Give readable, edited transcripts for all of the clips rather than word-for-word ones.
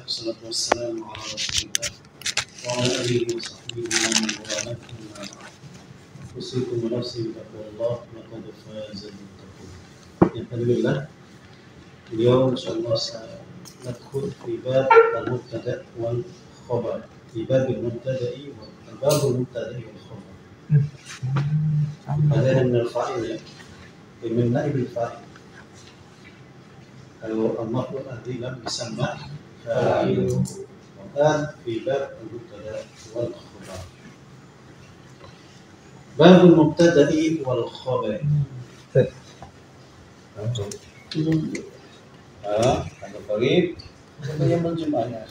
والصلاة والسلام على رسول الله وعلى آله وصحبه ومن والاه. أوصيكم ونفسي بتقوى الله لقد فاز المتقون. الحمد لله. اليوم إن شاء الله سندخل في باب المبتدأ والخبر. في باب المبتدأ والخبر. هذا من الفاعل من نائب الفاعل. Kalau al-maf'ul alladhi lam yusamma fa'iluhu. Maka fi bab al-mubtada wal khabar. Bab al-mubtada'i wal khabar. Ada Farid, ada yang menjemahnya.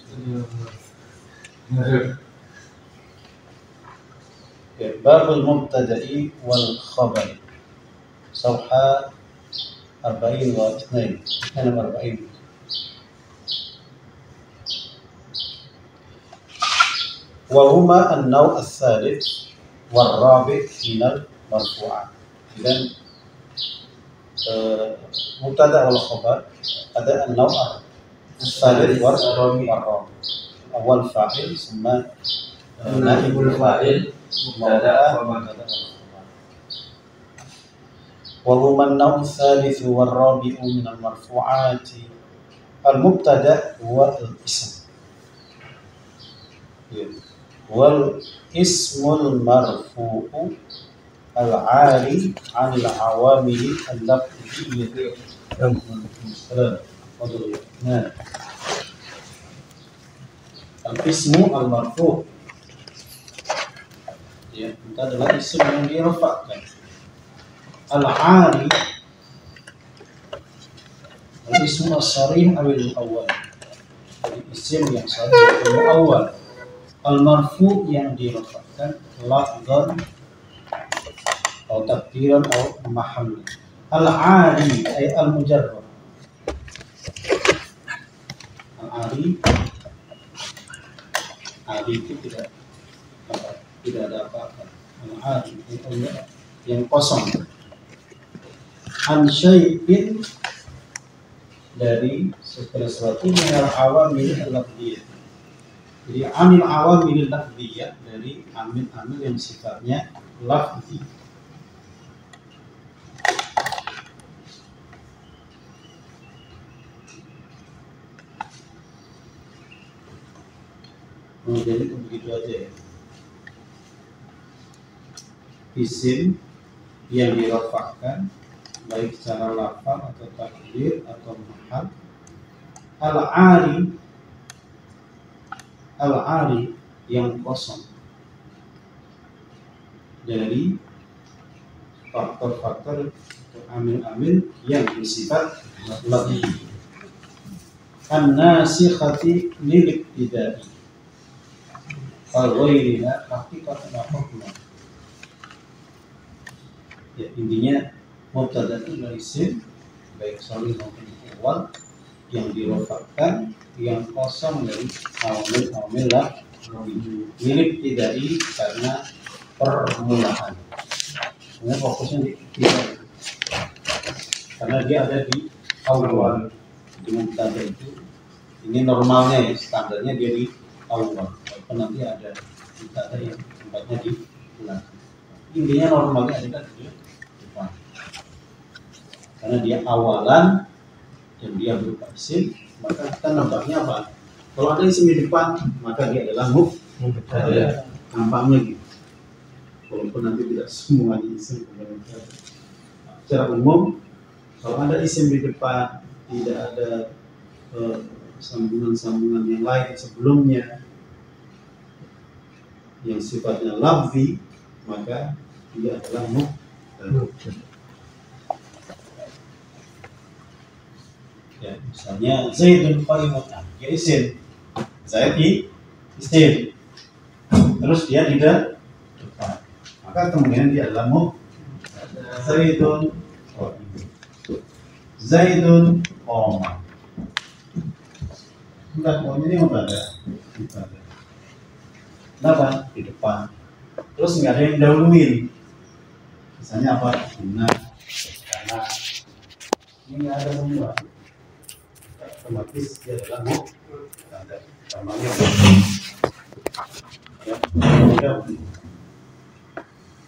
Bab al-mubtada'i wal khabar. Safha 42 وهما النوع الثالث والرابع من المرفوعات. إذن مبتدأ والخبر ada النوع الثالث والرابع. أول فاعل ثم نائب الفاعل مبتدأ وهما النوع الثالث والرابع من المرفوعات. المبتدأ هو الاسم والاسم المرفوع العاري عن العوامل اللفظية. الاسم المرفوع itu adalah isim yang dirafa'kan. Al-'ari al-ism as-sarih awil awal, isim yang sarih awal. Al-marfu yang dirafa'kan lafzan atau takdiran atau mahall. Al-'ari ay al-mujarrad. Al-'ari itu tidak ada apa-apa. Al-'ari itu yang kosong. An syai'in dari segala sesuatu minal awamil lafziyah. Jadi amil awamil lafziyah dari amil-amil yang sifatnya lafzi. Jadi begitu aja ya. Isim yang dirafa'kan baik secara lafaz atau takdir atau mahal. Al-'ari yang kosong dari faktor-faktor atau amil-amil yang bersifat lafzi. An-nasikhati lil ibtida'i fa ghairiha haqiqatan hukman. Ya, intinya mubtada itu dari isim baik shalih maupun awal yang dirofakkan, yang kosong dari awamil lah milik tidai karena permulaan. Sebenarnya fokusnya di tidak, karena dia ada di awal. Di mubtada itu ini normalnya ya, standarnya dia di awal. Walaupun nanti ada mubtada yang tempatnya di belakang. Intinya normalnya ada di depan. Karena dia awalan dan dia berupa isim, maka kita nampaknya apa? Kalau ada isim di depan, maka dia adalah mubtada. Nampaknya gitu. Walaupun nanti tidak semua isim. Secara umum, kalau ada isim di depan, tidak ada sambungan-sambungan yang lain sebelumnya yang sifatnya lafzi, maka dia adalah mubtada. Ya, misalnya Zaidun qa'imun, dia isim. Zaid isim. Terus dia di depan. Maka kemudian dia adalah mubtada. Zaidun qa'imun. Zaidun qama. Enggak, ini mubtada. Kenapa? Di depan. Terus enggak ada yang dahuluin. Misalnya apa? Benar. Karena ini enggak ada semua. otomatis dia adalah mubtada. Namanya ya.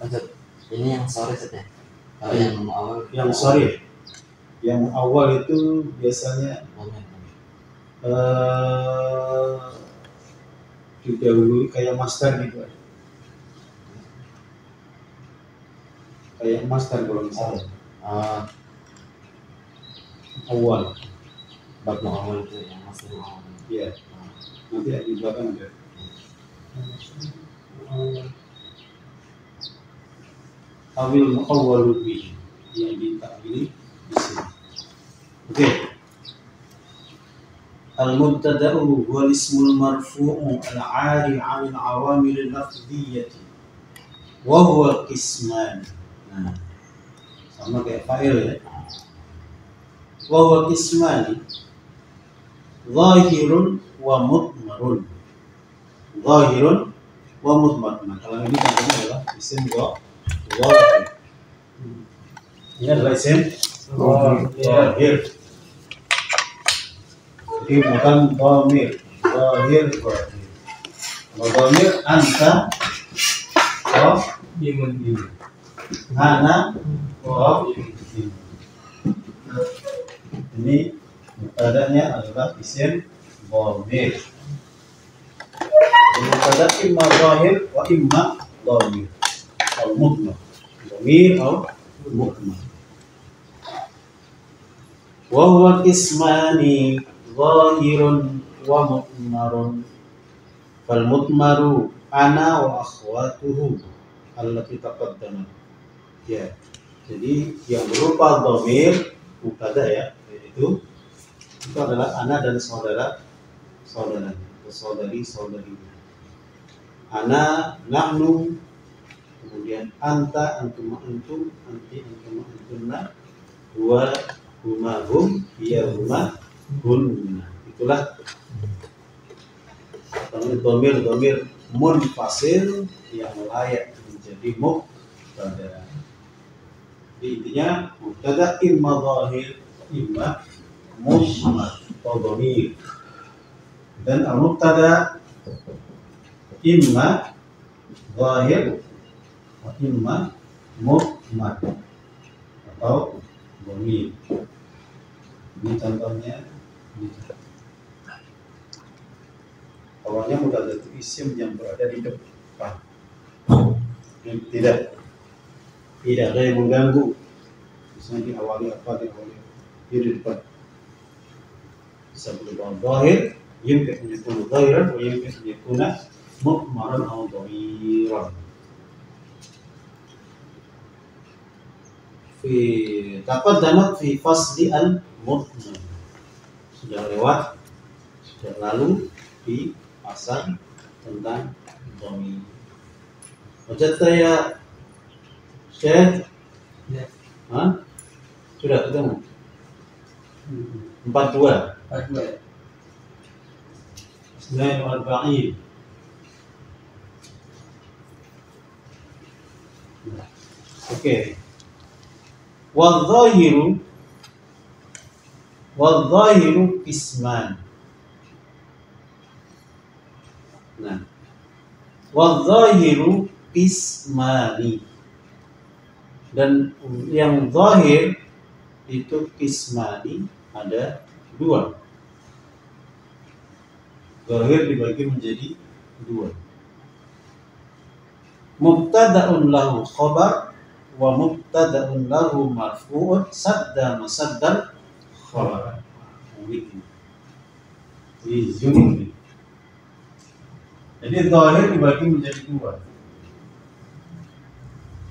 Lanjut. Ini yang sore saja. Kalau yang awal. Yang sorry. Yang awal itu biasanya didahului kayak master gitu. Kayak master kalau misalnya. Awal. Bab awal itu yang masih awal. Iya. Nanti di belakang ada. Awil muawwalu bi yang ditakwili di sini. Oke. Al-mubtada'u huwa ismul marfu'u al-'ari 'an al-'awamil al-lafdhiyyah wa huwa qisman. Nah, sama kayak fa'il ya. Wa huwa qisman zahirun wa mudmarun. Zahirun wa mudmar. Nah, kalau ini contohnya adalah isim zahir. Ini adalah isim zahir. Jadi bukan dhamir. Zahir. Kalau dhamir anta ana ini mubtada'nya adalah isim dhamir. Mubtada imma zahir wa imma dhamir. Al-mudmar. Dhamir atau mudmar. Wa huwa qismani zahirun wa mudmarun. Fal mudmaru ana wa akhwatuhu allati taqaddamat. Ya. Jadi yang berupa dhamir mubtada ya, itu adalah ana dan saudara atau saudari-saudarinya. Ana, nahnu, kemudian anta, antum, anti, antunna, huwa, huma, hum, hiya, huma, hunna. Itulah dhamir munfasil yang layak menjadi mubtada. Jadi intinya mubtada imma zahir, imma mudmar atau dhamir. Dan al-mubtada imma zahir wa imma mudmar atau dhamir. Ini contohnya. Awalnya mubtada itu isim yang berada di depan. Tidak ada yang mengganggu. Misalnya diawali apa, di depan. Bisa berubah zahir, yumkin an yakuna zahiran wa yumkin an yakuna mudmaran aw dhamiran. Taqaddamat fi fasli al-mudmar. Sudah lewat, sudah lalu di pasal tentang dhamir. Wajadta ya Syekh? Ya. Hah? Sudah ketemu? 42. Bismillahirrahmanirrahim. Oke. Wadh-dhahiru qisman. Nah, wadh-dhahiru qismani. Dan yang zahir itu qismani ada dua. Zahir dibagi menjadi dua. Mubtada'un lahu khabar wa mubtada'un lahu marfu'un sadda masaddal khabar. Ini jadi zahir dibagi menjadi dua.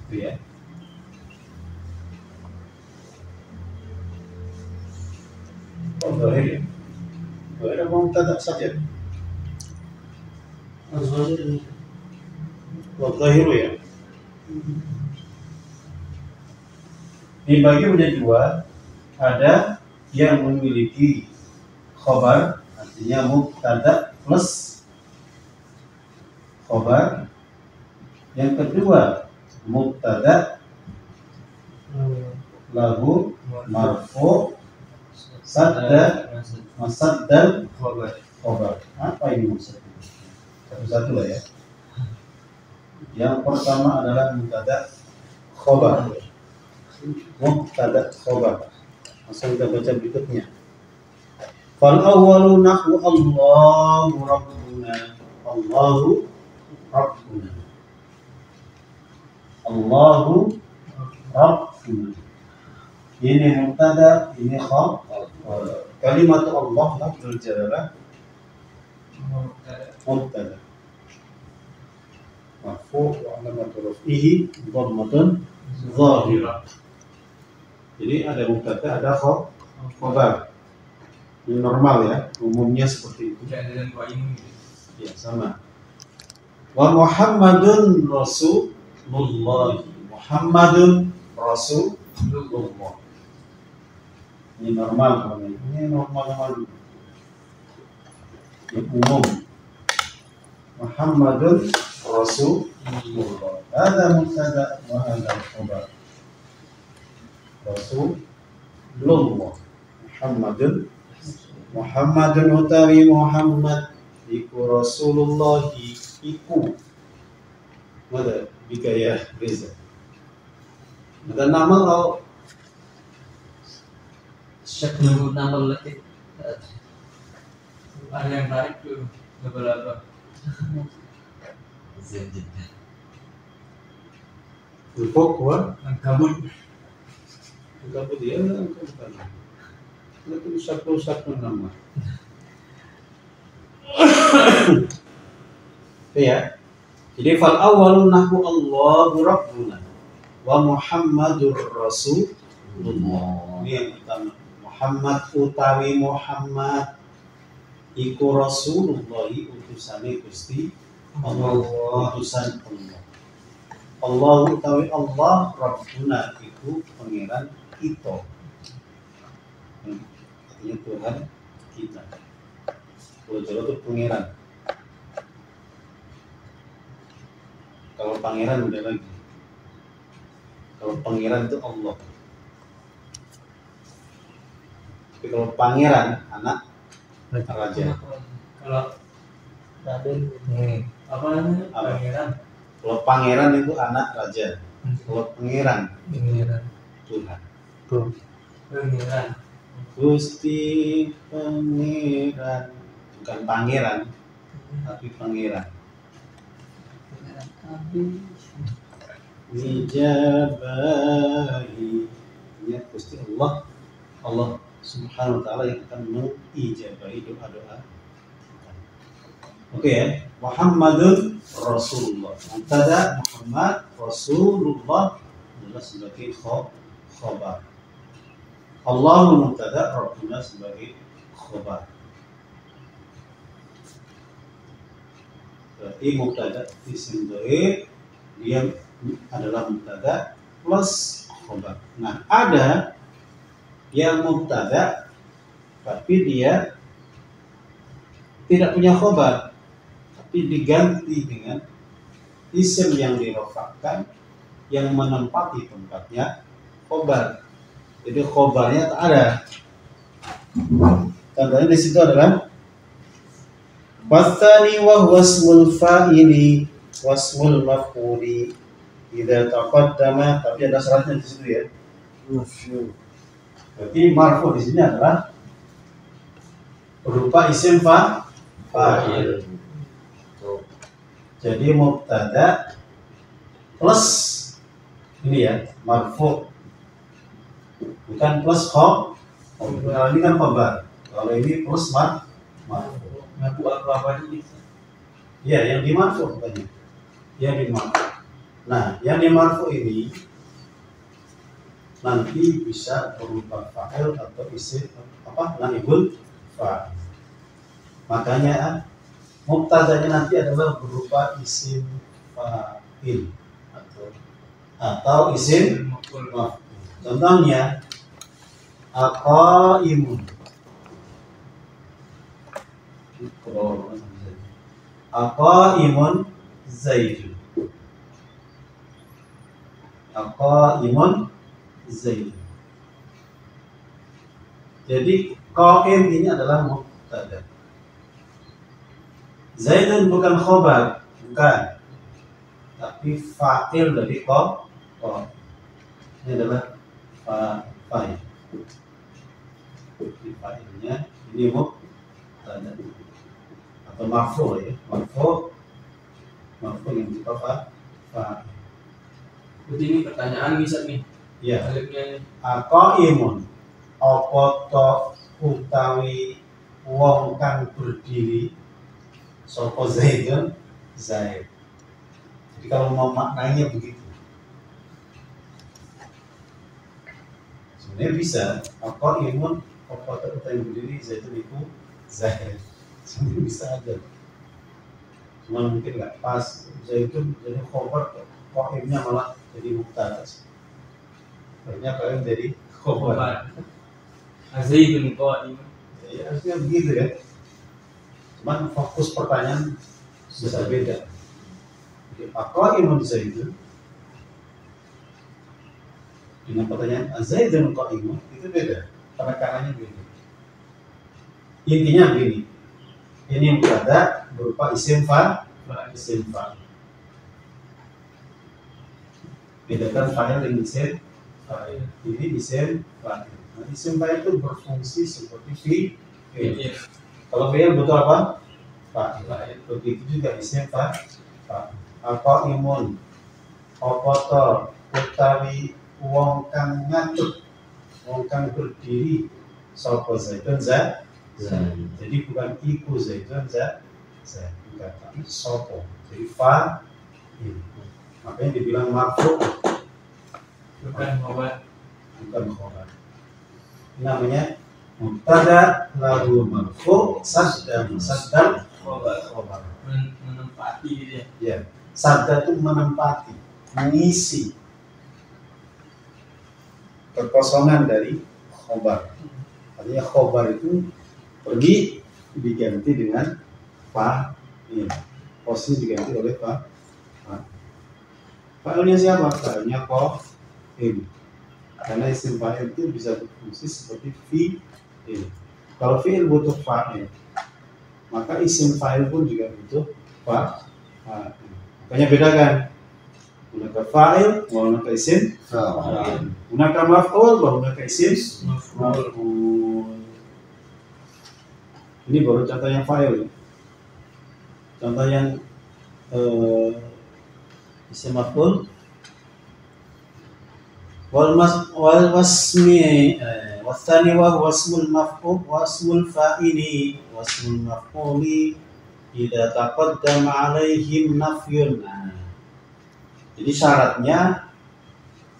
Itu ya. Zahir. Zahir apa mubtada saja? Zahir. Zahiru ya. Dibagi menjadi dua. Ada yang memiliki khabar, artinya mubtada plus khabar. Yang kedua mubtada lahu marfu sadda, masaddal, khobar. Apa ini maksudnya? Satu-satu lah ya. Yang pertama adalah mubtada khobar. Mubtada khobar. Langsung kita baca berikutnya. Fal awwalu nahwu Allahu Rabbuna. Allahu Rabbuna. Allahu Rabbuna. Ini mubtada, ini khabar. Kalimat Allah lafzul jalalah mubtada. Marfu' wa alamatu raf'ihi dhammatun zahirah. Jadi ada mubtada, ada khabar. Ini normal ya, umumnya seperti itu. Ya, sama. Wa Muhammadun Rasulullah. Muhammadun Rasulullah. Ini normal, ini normal. Yang umum. Muhammadun Rasulullah. Ada mubtada wa ada khabar. Rasulullah. Muhammadun utawi Muhammad iku Rasulullah iku. Mada bikaya Reza. Ada nama atau Syaklu nama letih. Ada yang tarik tuh beberapa. Zinjidnya. Ulfok wa Kabut. kabut dia bukan. Itu satu nama. Ya. Jadi fal awwalu nahwu Allahu Rabbuna wa Muhammadur Rasulullah. Ini yang pertama. Muhammad utawi Muhammad iku Rasulullah utusane Gusti Allah, utusan Allah. Allah utawi Allah Rabbuna iku pangeran kita. Artinya Tuhan kita. Kalau Jawa itu pangeran. Kalau pangeran udah lagi. Kalau pangeran itu Allah. Tapi kalau pangeran anak raja. Kalau Raden apa namanya? Pangeran. Kalau pangeran itu anak raja. Kalau pangeran Tuhan. Pangeran. Gusti pangeran, bukan pangeran, tapi pangeran. Ijabahi, ya Gusti Allah Subhanahu wa taala yang akan mengijabahi doa-doa. Oke ya, Muhammadun Rasulullah. Mubtada Muhammad Rasulullah adalah sebagai khabar. Allahu mubtada, Rabbuna sebagai khabar. Berarti mubtada isim dhaif dia adalah mubtada plus khabar. Nah, ada yang mubtada tapi dia tidak punya khabar, tapi diganti dengan isim yang dirofakkan yang menempati tempatnya khabar. Jadi khobarnya tak ada. Contohnya di situ adalah wasani wa wasmul fa'ili wasmul maf'uli idza taqaddama, tapi ada syaratnya di situ ya. Berarti marfu di sini adalah berupa isim fa'il. Jadi mubtada plus ini ya, marfu. Bukan plus kalau ini kan khabar. Kalau ini plus marfu. Ngaku apa ini? Ya, yang dimarfu katanya. Yang dimarfu. Nah, yang dimarfu ini nanti bisa berupa fa'il atau isim naibul fa'il. Makanya mubtadanya nanti adalah berupa isim fa'il atau isim maf'ul. Contohnya aqaimun. Aqaimun Zaidun. Aqaimun Zaidun. Jadi Qaim ini adalah mubtada. Zaidun bukan khobar, bukan. Tapi fa'il dari qaim. Ini adalah fa'il. Fa'ilnya ini mubtada atau marfu ya, marfu yang kita fa'il. Berarti ini pertanyaan bisa nih. Ya. Alifnya Qaimun apa to utawi wong kang berdiri sapa Zaidun Zaid. Jadi kalau mau maknanya begitu. Sebenarnya bisa Qaimun apa to utawi berdiri Zaidun itu Zaid. Sebenarnya bisa aja. Cuma mungkin nggak pas Zaidun jadi khobar, Qaimnya malah jadi mubtada. Banyak kalian jadi khobar. Zaidun qaim. Ya, harusnya begitu ya. Cuman fokus pertanyaan bisa beda. Jadi, Qaimun Zaidun dengan pertanyaan Zaidun Qaimun itu beda. Penekanannya beda. Intinya begini. Ini mubtada berupa isim fa'il. Bedakan fa'il dengan isim fa'il. Ini isim fa'il. Nah, isim fa'il itu berfungsi seperti fi'il. Kalau fi'il butuh apa? Fa'il. Begitu juga isim fa'il. Qaimun apa to utawi wong kang ngadeg, wong kang berdiri sapa Zaidun Zaid. Jadi bukan iku Zaidun Zaid, bukan, tapi sapa. Jadi fa'il. Makanya dibilang marfu, Bukan khobar. bukan khobar. Namanya mubtada lahu marfu sadda khobar. Menempati gitu ya. Ya, sadda itu menempati, mengisi kekosongan dari khobar. Artinya khobar itu pergi diganti dengan fa'il. Posisi diganti oleh fa'il. Fa'ilnya siapa? Fa'ilnya qaim. Karena isim fa'il itu bisa berfungsi seperti fi'il. Kalau fi'il butuh fa'il, maka isim fa'il pun juga butuh fa'il. Makanya bedakan. Hunaka fa'il wa hunaka isim fa'il. Hunaka maf'ul wa hunaka isim maf'ul. Ini baru contoh yang fa'il. Contoh yang isim maf'ul wal wasmi wasani wa wasmul maf'ul wasmul fa'ili wasmul maf'uli idza taqaddama alaihim nafyun. Jadi syaratnya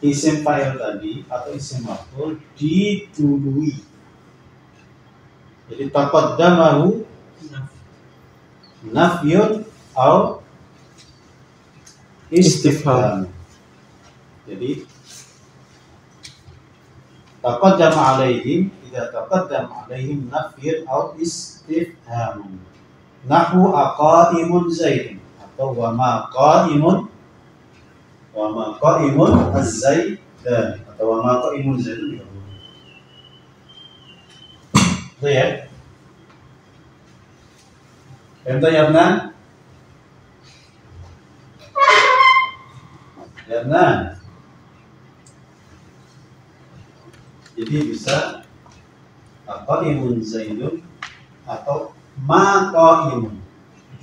isim fa'il tadi atau isim maf'ul didului. Jadi taqaddamahu nafyun atau istifham. Jadi taqaddama alaihim, idza taqaddama alaihim nafyun atau istifham. Nahwu aqaimun Zaidun atau wa ma qaimun az-Zaidan atau wa ma qaimun Zaidun. Itu ya. Contoh ya benar? Ya benar. Jadi bisa qaimun Zaidun atau ma qaimun.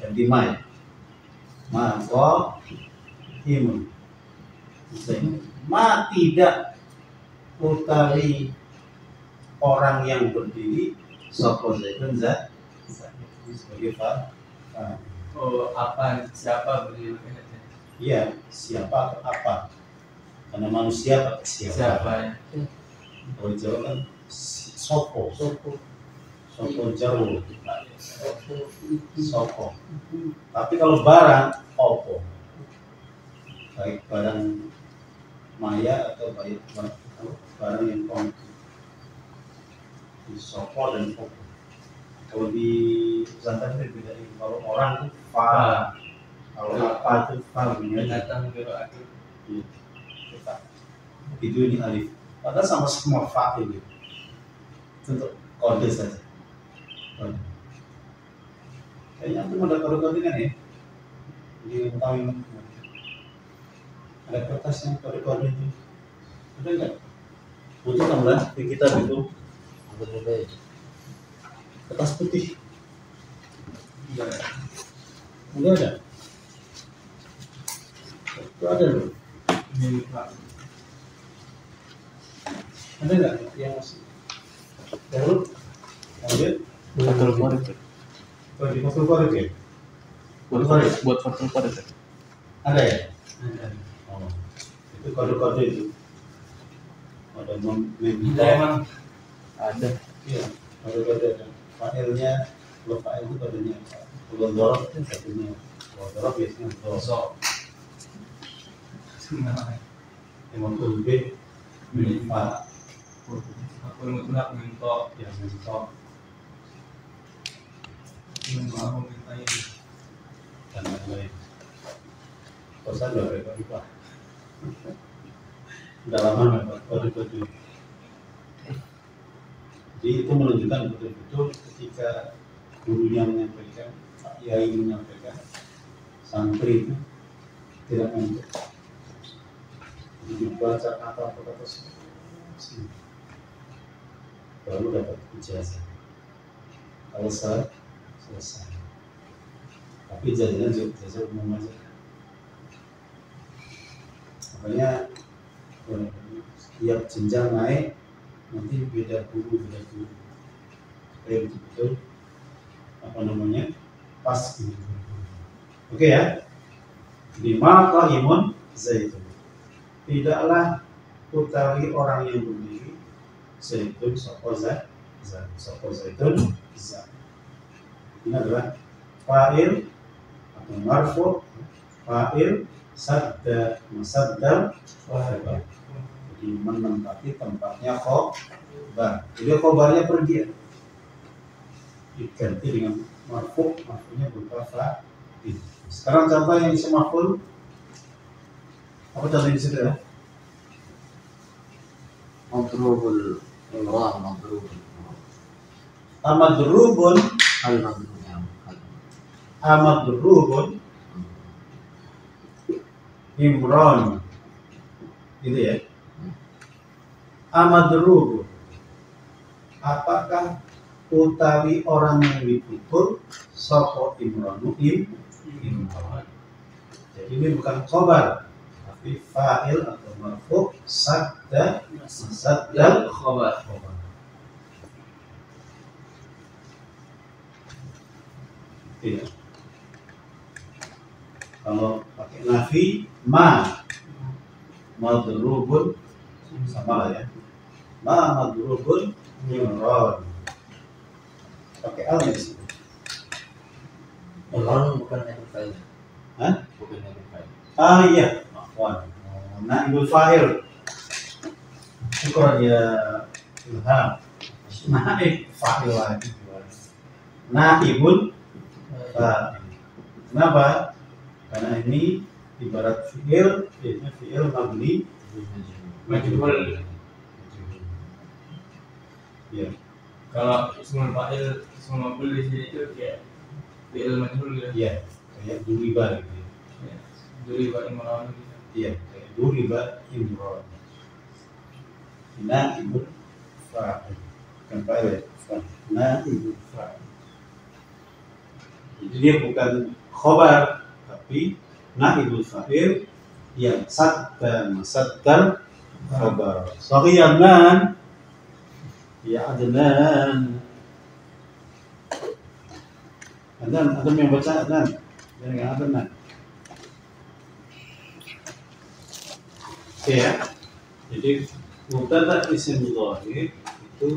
Jadi ma. Ma qaimun Zaidun. Ma tidak utawi orang yang berdiri sapa Zaidun Zaid. Sebagai fa'il. Oh, apa siapa berdiri? Iya, siapa atau apa? Karena manusia pakai siapa. Ya? Kalau Jawa kan sopo Jawa. Sopo. Tapi kalau barang opo. Baik barang maya atau baik barang yang konkret. Sopo dan opo. Kalau di pesantren itu beda. Kalau orang itu fa. Kalau apa itu fa. Binatang berakil. Itu ini alif. Padahal sama-sama fa'il. Untuk kode saja. Kode. Kayaknya aku ada kode-kode kan ya? Di tahun ada kertas yang kode-kode itu. Ada nggak? Untuk tambah di kitab itu Apa dulu? kertas putih. Enggak. Enggak ada. Itu ada loh. Ini Pak. Ada nggak yang masih? Baru? Ada? Foto korek. Oh, di foto korek ya? Buat foto korek. Ada ya? Ada. Oh, itu kode-kode itu. Ada Ada emang. Ada. Iya, kode-kode ada. Filenya, kalau file itu kodenya. Kalau dorok itu satunya. Kalau dorok biasanya dorok. Sok. Sebenarnya. Yang untuk B, minta, Aku mutlak minta yang mentok, mau minta ini. dan lain-lain. Kosan udah repot Pak. Udah lama nggak Pak, kode-kode. Jadi itu menunjukkan betul-betul ketika gurunya menyampaikan, Pak Yai menyampaikan, santri itu tidak ngantuk. Jadi dibaca kata-kata semua, baru dapat ijazah. Kalau selesai. Tapi ijazahnya juga ijazah umum aja. Makanya setiap jenjang naik nanti beda guru. Kayak betul-betul apa namanya pas gitu. Oke ya. Di mata imun zaitun. Tidaklah utawi orang yang berdiri zaitun soko zaitun za. Ini adalah fa'il atau marfu, fa'il sadda masaddar fa'il. Jadi menempati tempatnya khobar. Jadi khobarnya pergi. Diganti dengan marfu, marfunya berupa fa'il. Sekarang contoh yang isi maf'ul. Apa contohnya di situ ya? Madrubul imran, madrubul Amadrubun, al-madrub ya. amadrubun, Imron, gitu ya. Amadrubun, apakah utawi orang yang dipukul soko Imronu Imron. Jadi ini bukan khobar, tapi fa'il atau marfu sadda Khobar. khobar. Iya. Kalau pakai nafi madrubun sama lah ya. Madrubun Imron. Pakai al di sini. Imran bukan naibul fa'il. Hah? Bukan naibul fa'il. Ah iya, afwan. Naibul fa'il. Syukur ya Ilham. Naib fa'il lagi. Naibul fa'il. Kenapa? Karena ini ibarat fi'il, yaitu fi'il mabni Majhul. ya. Kalau ismul fa'il, ismul maf'ul di sini itu kayak fi'il majhul ya. Iya, kayak duriba gitu ya. Ya. Duri wa imran gitu. Iya, kayak duriba imron. Naibul fa'il. Bukan fa'il ya, fa'il. Naibul fa'il. Jadi dia bukan khobar, tapi naibul fa'il yang sadda masaddar khobar. Sorry Adnan. Ya Adnan. Adnan yang baca Adnan. Jangan Adnan. Oke ya. Jadi mubtada isim dhahir itu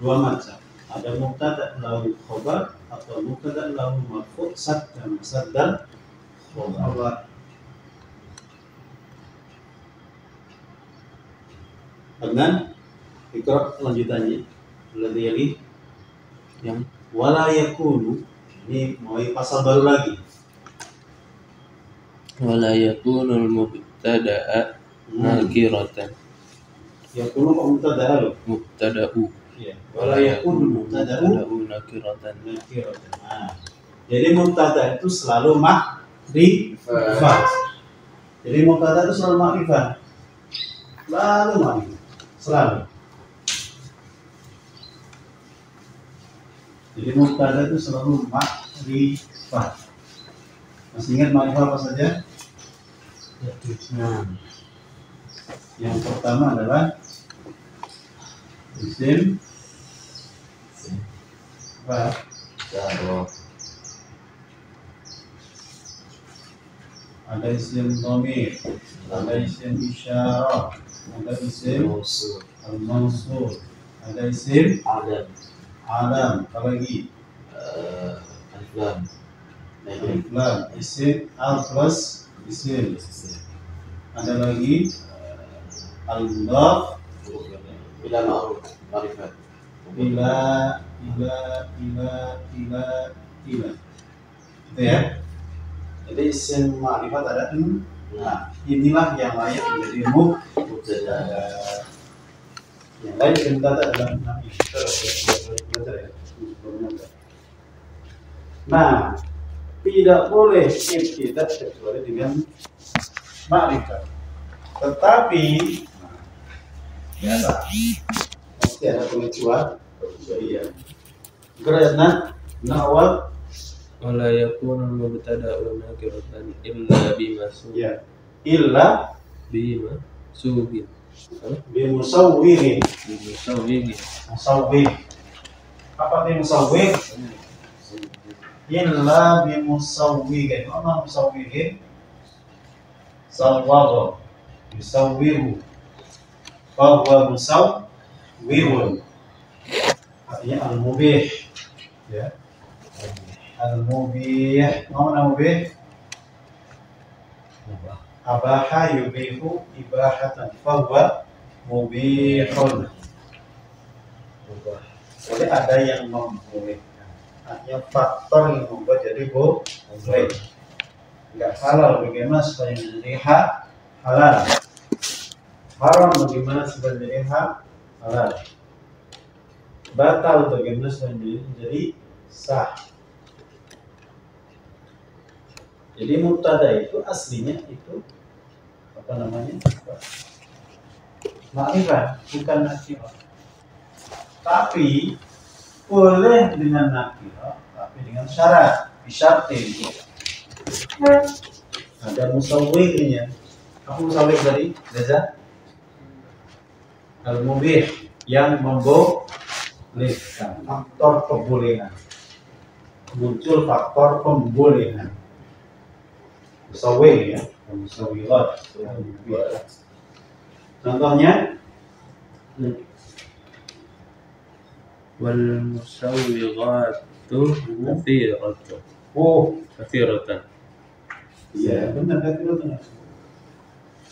dua macam. Ada mubtada lahu khobar atau mubtada lahu marfu sadda masaddar khobar. Adnan, ikra lanjutannya. Alladhi yali Yang wala yakunu, ini mau pasal baru lagi. wala yakunul mubtada'a nakiratan. Yakunu kok mubtada lo? Mubtada'u. Ya, wala yakunu mubtada'u nakiratan. nakiratan. Nah, jadi mubtada itu selalu makrifat. Jadi mubtada itu selalu makrifat. Selalu makrifat. Selalu. Jadi mubtada itu selalu makrifat. Masih ingat makrifat apa saja? Nah, Yang pertama adalah isim apa? Jaro, Ada isim dhamir, ada isim isyarah, ada isim Musuh, al-mansur, ada isim Adam, alam, apa lagi? Alif Lam, Alif lam, isim al plus isim. Ada lagi al-mudhaf Bila ma'ruf, Marifat, ila. Itu ya. Jadi isim ma'rifat ada 6. Nah, inilah yang layak menjadi Mubtada, yang lain kita adalah 6 ini. Nah, tidak boleh ibtidah kecuali dengan ma'rifat. Tetapi biasa pasti ada pengecualian. Iya. Karena nawal Wala yakunu mubtada'u nakiratan illa bimasubin. ya illa Bimasubin. bimusawwirin. Bimusawwigin. Musawwir. Apa itu musawwir? Illa bimusawwirin. Apa musawwirin? Sawwara. Yusawwiru. Bahwa musawwirun. Artinya al-mubih. Ya. Al-mubih. Mana mubih? Abaha yubihu ibahatan. Bahwa mubihun. Jadi ada yang membolehkan. Artinya faktor yang membuat jadi boleh. Enggak halal bagaimana supaya menjadi halal. Haram bagaimana supaya menjadi halal. Batal bagaimana supaya menjadi sah. Jadi mubtada itu aslinya itu apa namanya? Ma'rifat, bukan nakirah. Tapi boleh dengan nakirah, tapi dengan syarat, disyaratkan. Ada musawwirnya. Apa musawwir tadi? Reza? Al-mubih yang membolehkan, faktor kebolehan. Muncul faktor pembolehan. Musawwir ya, musawwirat. Contohnya Wal musawwigatu katsiratan. Katsiratan. iya benar kan itu benar.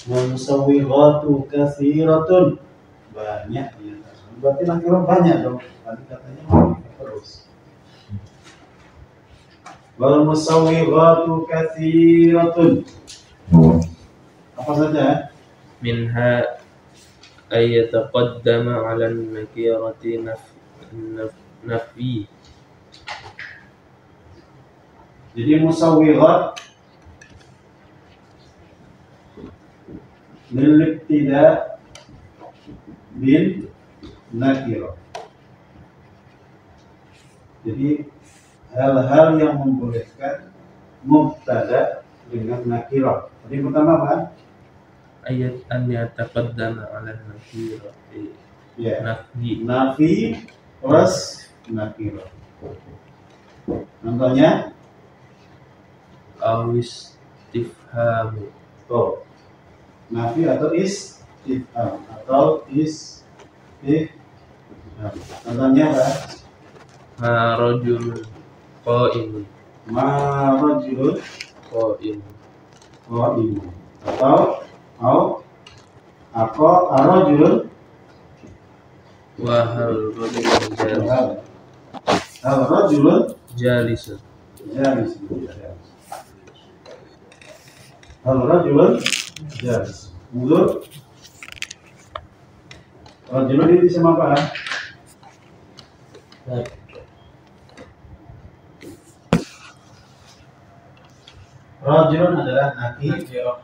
Musawwiratu katsiratun, banyak ya. Berarti nakirah banyak dong. Tadi katanya terus. Wal musawwiratu katsiratun. Apa saja? Minha ay yataqaddama 'ala an-nakirati nafi. Jadi musawwirat lil ibtida bil nakirah. Jadi hal-hal yang membolehkan mubtada dengan nakirah. Tadi pertama apa? Ayat an yataqaddama 'ala an-nakirati Ya. nafi. Nafi plus nakirah. Contohnya Istifhamu. oh, nafi atau istifham atau istifham. Contohnya apa? Ma rajulun qa'imun. Ma rajulun Qa'imun. qa'imun atau arrajulun Wa hal rajulun rajulun jalisun. jalis. Rajulun jalis. Mundur. Rajulun ini sama apa? Baik. Rajulun adalah nakir. Nakirah.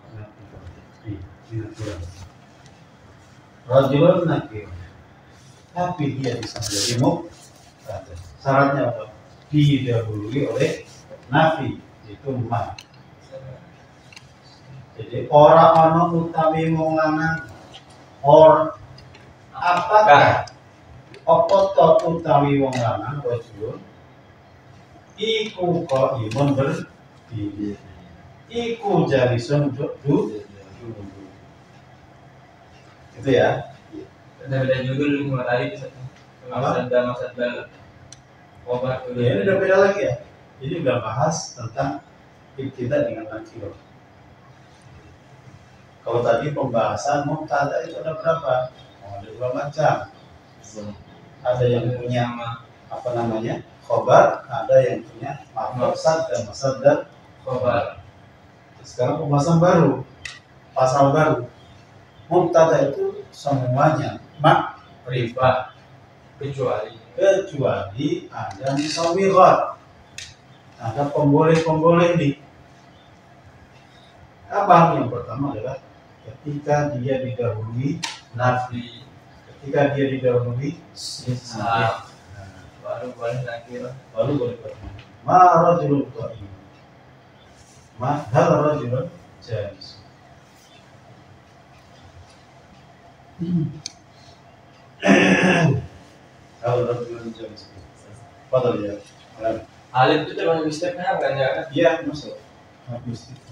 Rajulun nakir. Tapi dia bisa menjadi mubtada. Syaratnya apa? Didahului oleh nafi, itu ma. Jadi orang ana utawi wong lanang apakah apa to utawi wong lanang rajulun iku qaimun berdiri, iku jalisun duduk. Itu ya. Beda judul cuma tadi maksud bal obat Ya, ini udah beda lagi ya. Ini udah bahas tentang ibtida dengan nakirah. Kalau tadi pembahasan mubtada itu ada berapa? Ada dua macam. Ada yang punya apa namanya khobar, ada yang punya maksad dan masdar obat Sekarang pembahasan baru, pasal baru. Mubtada itu semuanya riba kecuali ada musawirat, ada pemboleh nih. Apa yang pertama adalah ketika dia didahului nafi, ketika dia didahului sisa baru boleh nakirah. baru boleh bertanya. Ma rajulun qa'im, ma hal rajulun jalis. Hal rajulun jalis. Padahal ya. Alif itu termasuk istifham kan ya? Iya, masuk. Habis itu.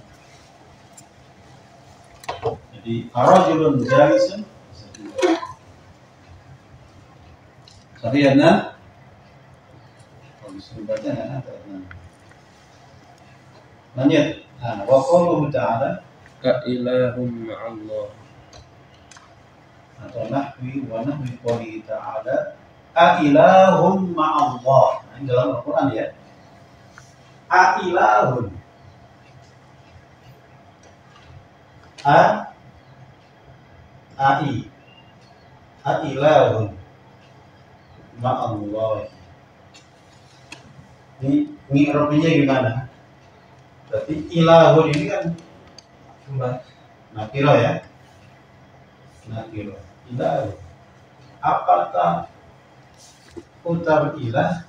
Jadi rajulun jalisun. Sahihana. Kalau disuruh baca nggak ada. Lanjut. Nah, wa qauluhu ta'ala Ka ilahum ma'allah. atau nahwi wa nahwi qoulihi ta'ala a ilahum ma'allah. Nah, ini dalam Al-Qur'an ya. A ilahun. Ai. A ilahun ma'allah. Ini i'rabnya gimana? Berarti ilahun ini kan nakirah ya. Nakirah. Ilah. Apakah utar ilah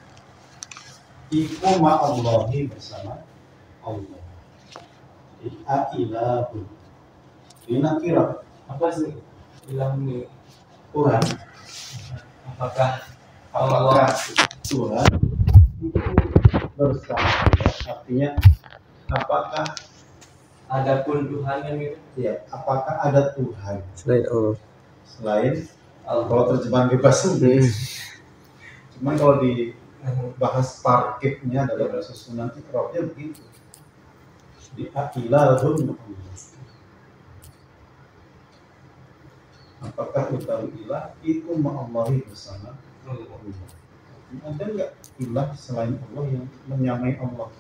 iku ma'allahi bersama Allah. Jadi a-ilahun. Ini nakirah. Apa sih ilah ini? Tuhan. Apakah Apakah Tuhan itu bersama Allah? Artinya apakah adapun Tuhan kan gitu? ya, apakah ada Tuhan Selain Allah. selain Allah? Kalau terjemahan bebas cuman kalau dibahas tarkibnya dalam bahasa Sunan Iqra'nya begitu. Di ilahun, apakah utawi ilah itu ma'allahi bersama Allah? Ada nggak ilah selain Allah yang menyamai Allah,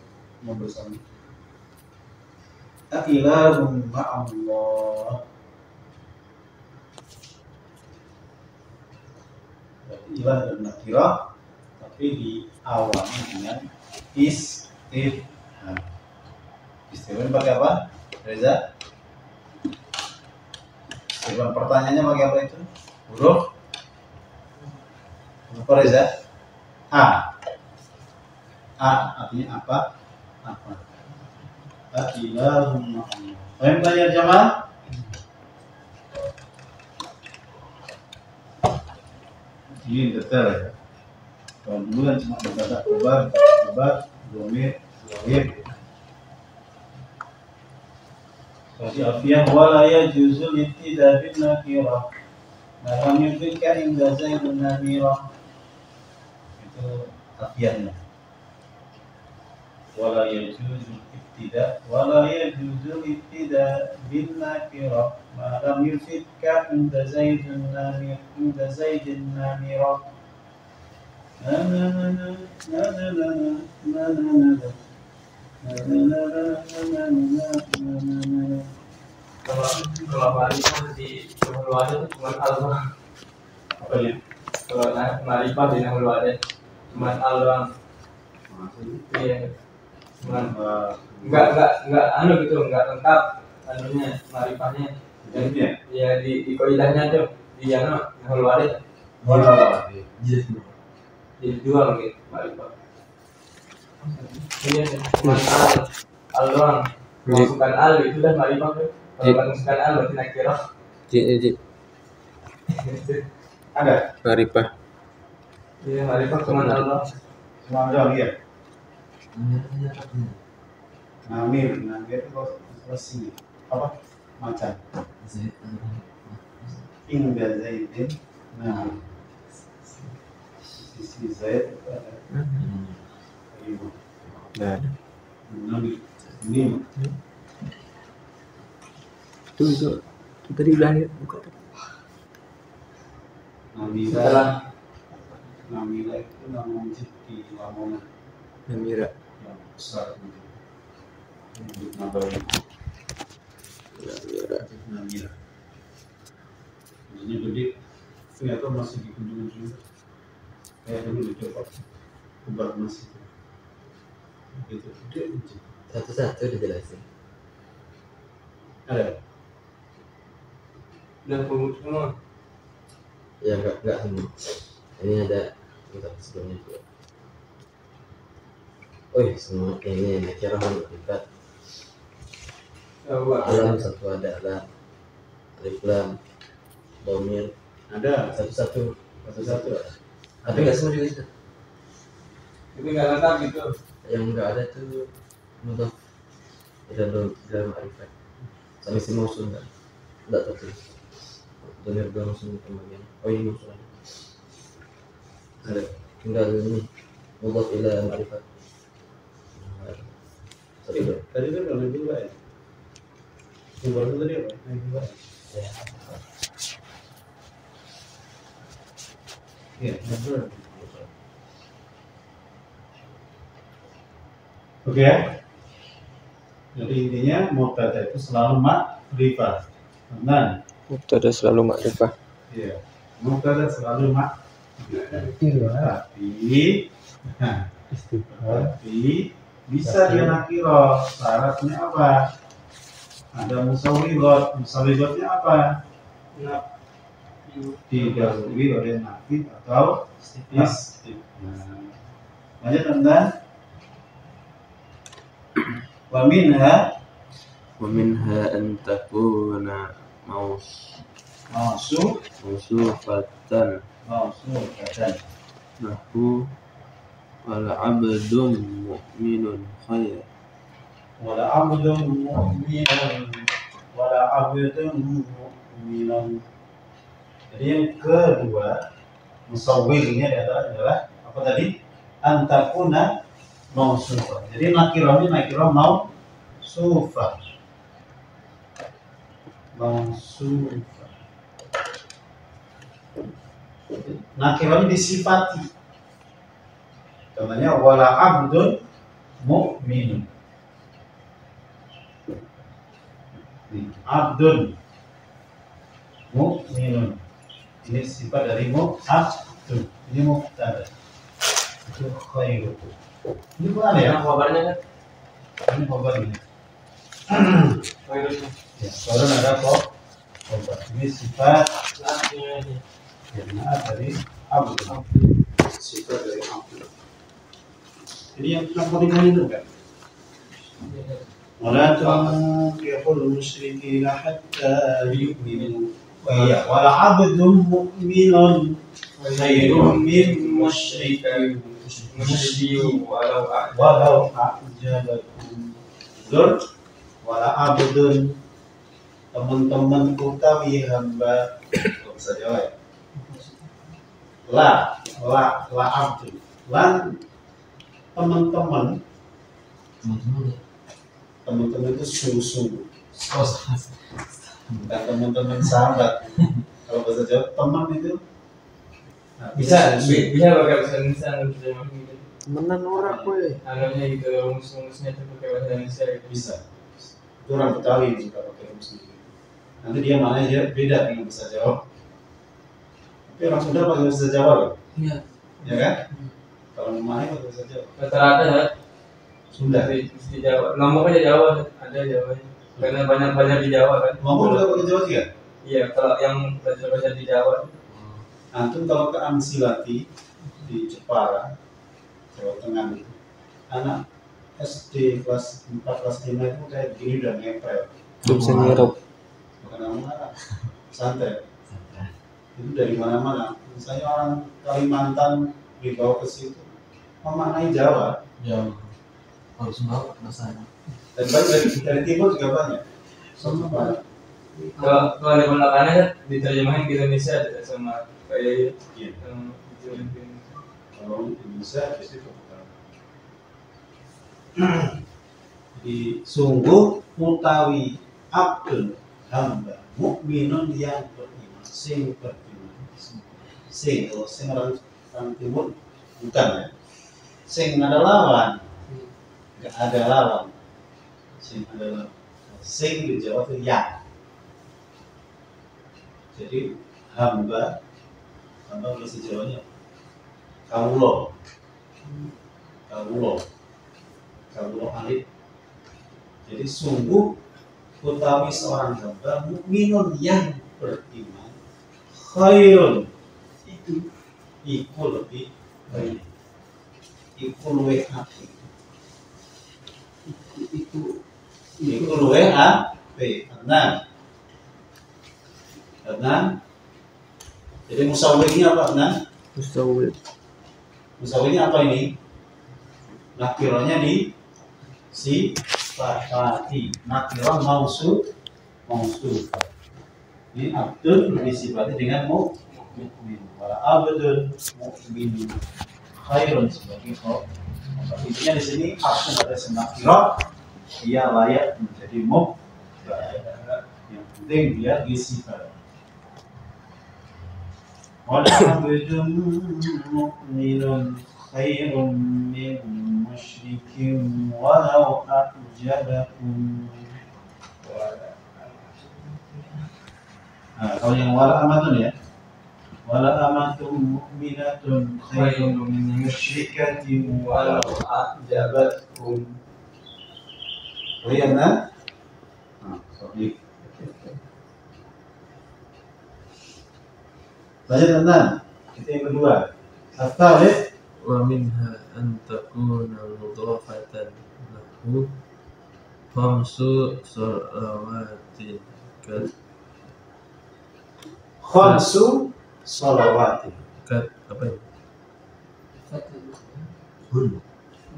yang bersama? Ilahun ma'allah. Berarti ilah dan nakirah, tapi diawali dengan istifham. Istifham pakai apa, Reza? Istifham pertanyaannya pakai apa itu? Huruf apa, Reza? A artinya apa? Apa? Ilahum ma'allah. Paham belajar jamaah? Ini detail ya. Kalau dulu kan cuma berkata kubar, domir, zahir. Jadi alfiyah wala yajuzul ibtida bin nakirah. Malam yudhika inda zaidun namirah. Itu alfiyahnya. Wala yajuzul ibtida bin nakirah. Malam yudhika inda zaidun namirah. Kalau marifat di Nahul Wadah itu cuma Allah. Apa ya? Kalau marifat di Nahul Wadah Cuman al doang. Maksudnya Iya. Cuman enggak anu gitu, enggak lengkap anunya, marifahnya. jadi ya. Ya di kaidahnya tuh di anu nahul warid. Jadi dua gitu marifah. Iya, cuman al doang. Masukkan al itu dah marifah tuh. Kalau masukkan al berarti nakirah. Ada. Marifah. Iya, marifah cuman al doang. Semua ada lagi ya. Namir itu sini apa macam inda zaidin namir sisi zaid itu ada lima namir lima Itu tadi udah buka tuh. namira itu nama masjid di Lamongan Namira. yang besar untuk Nabawi Namira maksudnya gede ternyata masih di kunjungan dulu dicoba kubar masih gitu gede aja. Satu-satu dijelasin. Ada Udah pemut semua. Ya enggak semua. Ini ada untuk sebelumnya juga. Semua ini nakirah marifat. Alam satu ada alif lam dhamir ada satu-satu. Tapi ada enggak semua juga itu. Tapi nggak lengkap gitu. Yang enggak ada tuh mudhaf dalam marifat. Sama si mausul enggak tahu. Dhamir dua mausul kemudian. Ini mausul ada. Tinggal ini mudhaf ila marifat. Satu dua. tadi kan udah dua ya sumber itu tadi apa dua ya betul. Oke ya. Jadi intinya mubtada itu selalu makrifah. Benar. Mubtada selalu makrifah. Iya. Mubtada selalu makrifah. Tapi bisa dia nakiro. Syaratnya apa? Ada musawwiratnya apa? Didahului oleh nafi atau istifham. Lanjut teman-teman. Wa minha an takuna mausufatan nahu wal abdun mu'minun khair wala abdun mu'minun. Jadi yang kedua musawwirnya adalah apa tadi? Antakuna mausufah. Jadi nakirah mausufah. Nakirah disifati. Contohnya wala abdun mu'minun. Abdun mu'minun. Ini sifat dari abdun. Ini mubtada. Itu khairu. Ini bukan ya? Kabarnya kan? Ini khobar ini. Virusnya. Ya, kalau ada khobar. Ini sifat Ini. dari abdun. Sifat dari abdun. Jadi yang kita itu kan. Wala tunqihul musyrikina hatta yu'minu. Iya, wala abdun mu'minun khairun min musyrikin walau a'jabakum. Zur wala abdun teman-teman utawi hamba. Bisa jawab. La abdun. Lan teman-teman itu sungguh-sungguh. Bukan teman-teman sahabat. Kalau bahasa Jawa teman itu Bisa pakai bahasa Indonesia bisa gitu. Temenan orang gue. Anaknya gitu rumus-rumusnya itu pakai bahasa Indonesia gitu. bisa. Itu orang Betawi juga pakai rumus itu. Nanti dia mana aja beda dengan bahasa Jawa. Tapi orang Sunda pakai bahasa Jawa loh. Iya. Ya kan? Kalau memahami bahasa Jawa. Rata-rata ya, Sunda. di Jawa. Ngomong aja Jawa, ada Jawa. Karena banyak di Jawa kan. Ngomong juga pakai Jawa juga. Iya, kalau yang belajar di Jawa. Antum kalau ke Amsilati di Jepara, Jawa Tengah itu, anak SD kelas 4 kelas 5 itu kayak gini udah ngepel. Itu bisa nyirup. Bukan mana santai. Itu dari mana-mana. Misalnya orang Kalimantan dibawa ke situ, memaknai Jawa. Jauh. Harus bawa bahasanya. Dan banyak dari timur juga banyak. Sama banyak. Kalau ada penolakannya kan diterjemahin ke Indonesia ada sama kayak Iya. yang diterjemahin ke Indonesia. Kalau Indonesia di situ bukan. Jadi sungguh utawi abdun hamba mukminun yang beriman, sing beriman, sing kalau sing orang timur bukan ya. Sing ada lawan, nggak ada lawan. Sing adalah sing di Jawa itu yang. Jadi hamba bahasa Jawanya kawulo alif. Jadi sungguh utawi seorang hamba mukminun yang beriman khairun iku lebih baik, iku luwih apik, iku luwih apik. Karena jadi musawwirnya apa? Musawwirnya apa ini? Nakirahnya di sifati. Nakirah mausuf. Ini abdul disifati dengan mukmin. Wala abdul mukmin khairun sebagai kau. Intinya di sini abdul ada nakirah, dia layak menjadi mukmin. Yang penting dia disifati. وَلَعَبْدٌ مُؤْمِنٌ خَيْرٌ مِّن مُّشْرِكٍ وَلَوْ أَعْجَبَكُمْ. Nah, kalau yang wala amatun ya, wala amatun mu'minatun khairun min musyrikatin walau a'jabatkum. Lihat nah, sorry. Lanjut teman, itu yang kedua. At-thalits Wa minha an takuna mudhafatan lahu khamsu salawatin khamsu sholawati. apa ini?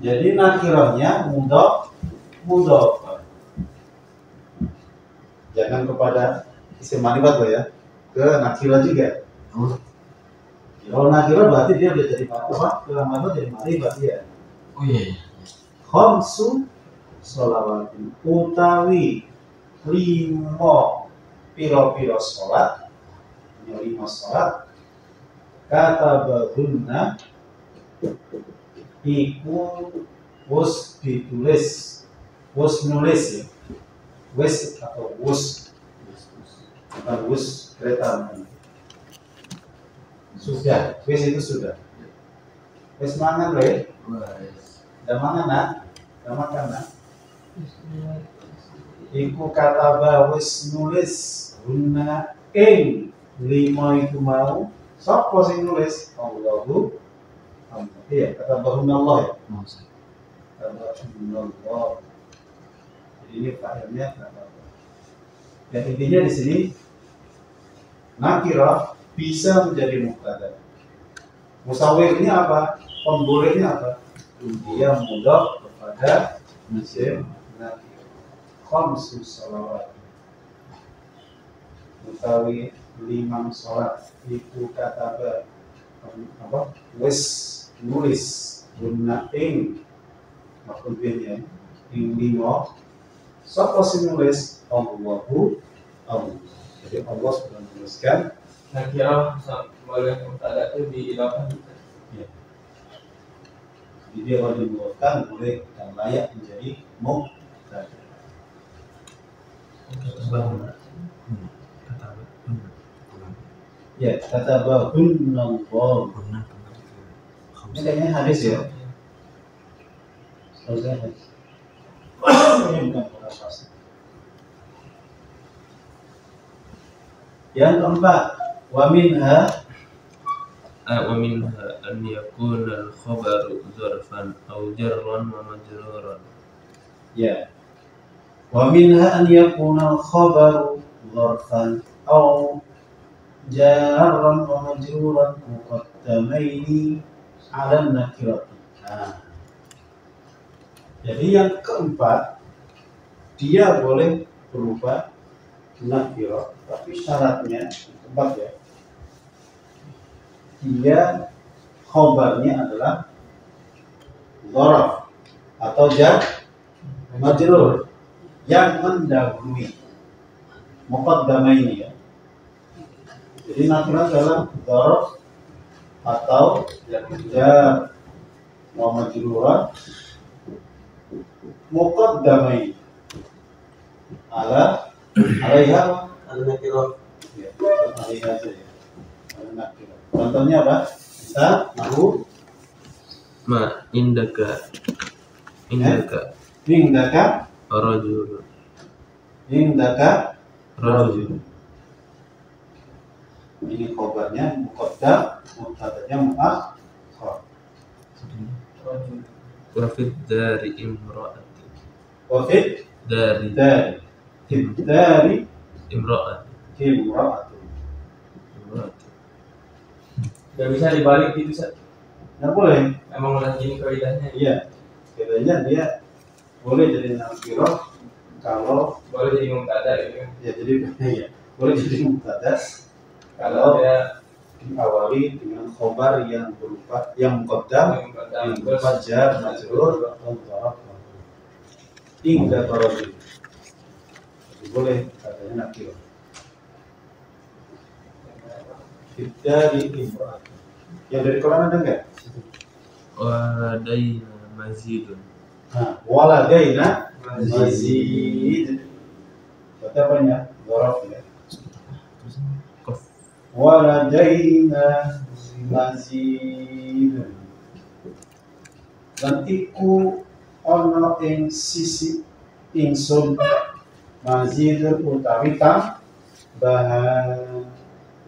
Jadi nakirahnya mudhaf. Jangan kepada isim ma'rifat loh ya, ke nakirah juga. Kalau nakirah berarti dia udah jadi ma'rifat, ke ma'rifat jadi ma'rifat ya. Oh iya. Khamsu sholawatin utawi limo piro sholat, 5 sholat, kata bahunna iku wus ditulis, wus nulis ya, wus atau wus, bukan wus kereta. Sudah, wis itu sudah. Wis mangan le? Udah mangan nak? Udah makan nak? Iku kata wis nulis guna ing 5 itu mau. Sapa sing nulis? Allahu. Iya, kata Allah ya. Kata Allah. Jadi ini failnya kata Allah. Dan intinya di sini nakirah bisa menjadi mubtada. Musawwirnya apa? Pembolehnya apa? Dia mudhaf kepada isim nakir. Khamsu sholawat. Utawi 5 sholat. Itu kata apa? Wis nulis guna ing maksudnya ing 5. Sapa sing nulis? Allahu. Jadi Allah sudah menuliskan. Nakirah boleh mubtada itu diidafah gitu. Ya. Jadi dia kalau dibuatkan boleh dan layak menjadi mubtada. Ya, kata bahun Allah. Ini kayaknya hadis ya. Selesai hadis. Ini bukan perkara pasti. Yang keempat, wa minha أن يكون الخبر ظرفا أو جرا ومجرورا. ya. Wa minha an yakuna al-khabaru dharfan aw jarran wa majruran muqaddamaini 'ala an-nakirati. Nah. Jadi yang keempat, dia boleh berupa nakirah, tapi syaratnya keempat ya. Dia khabarnya adalah dzaraf atau jar majrur yang mendahului muqaddamaini ya. Jadi nakirah adalah dzaraf atau jar wa majruran muqaddamaini alaiha Al-nakirah. ya, alaiha saja ya. Nakirah. Contohnya apa? Bisa nahu Ma indaka indaka rajul rajul. Ini khabarnya muqaddam, mubtada'nya muakhkhar. wa fid dari imra'ati Wa fi dari dari imra'ati imra'atun. Gak bisa dibalik gitu Sat. Nggak boleh. Emang udah gini kaidahnya. Iya. Bedanya dia boleh jadi nakirah kalau Boleh jadi mubtada gitu. ya jadi ya boleh jadi mubtada Kalau dia diawali dengan khobar yang berupa yang muqaddam yang berupa jar majrur atau dzaraf. Hingga tarajul. Jadi boleh katanya nakirah. Dari imra'at. Yang dari Quran ada enggak? wadaina mazidun Nah, waladaina mazid. Berarti apanya? Dzaraf ya. qaf Waladaina mazid. Dan iku ono ing sisi ingsun mazidun utawi tambahan.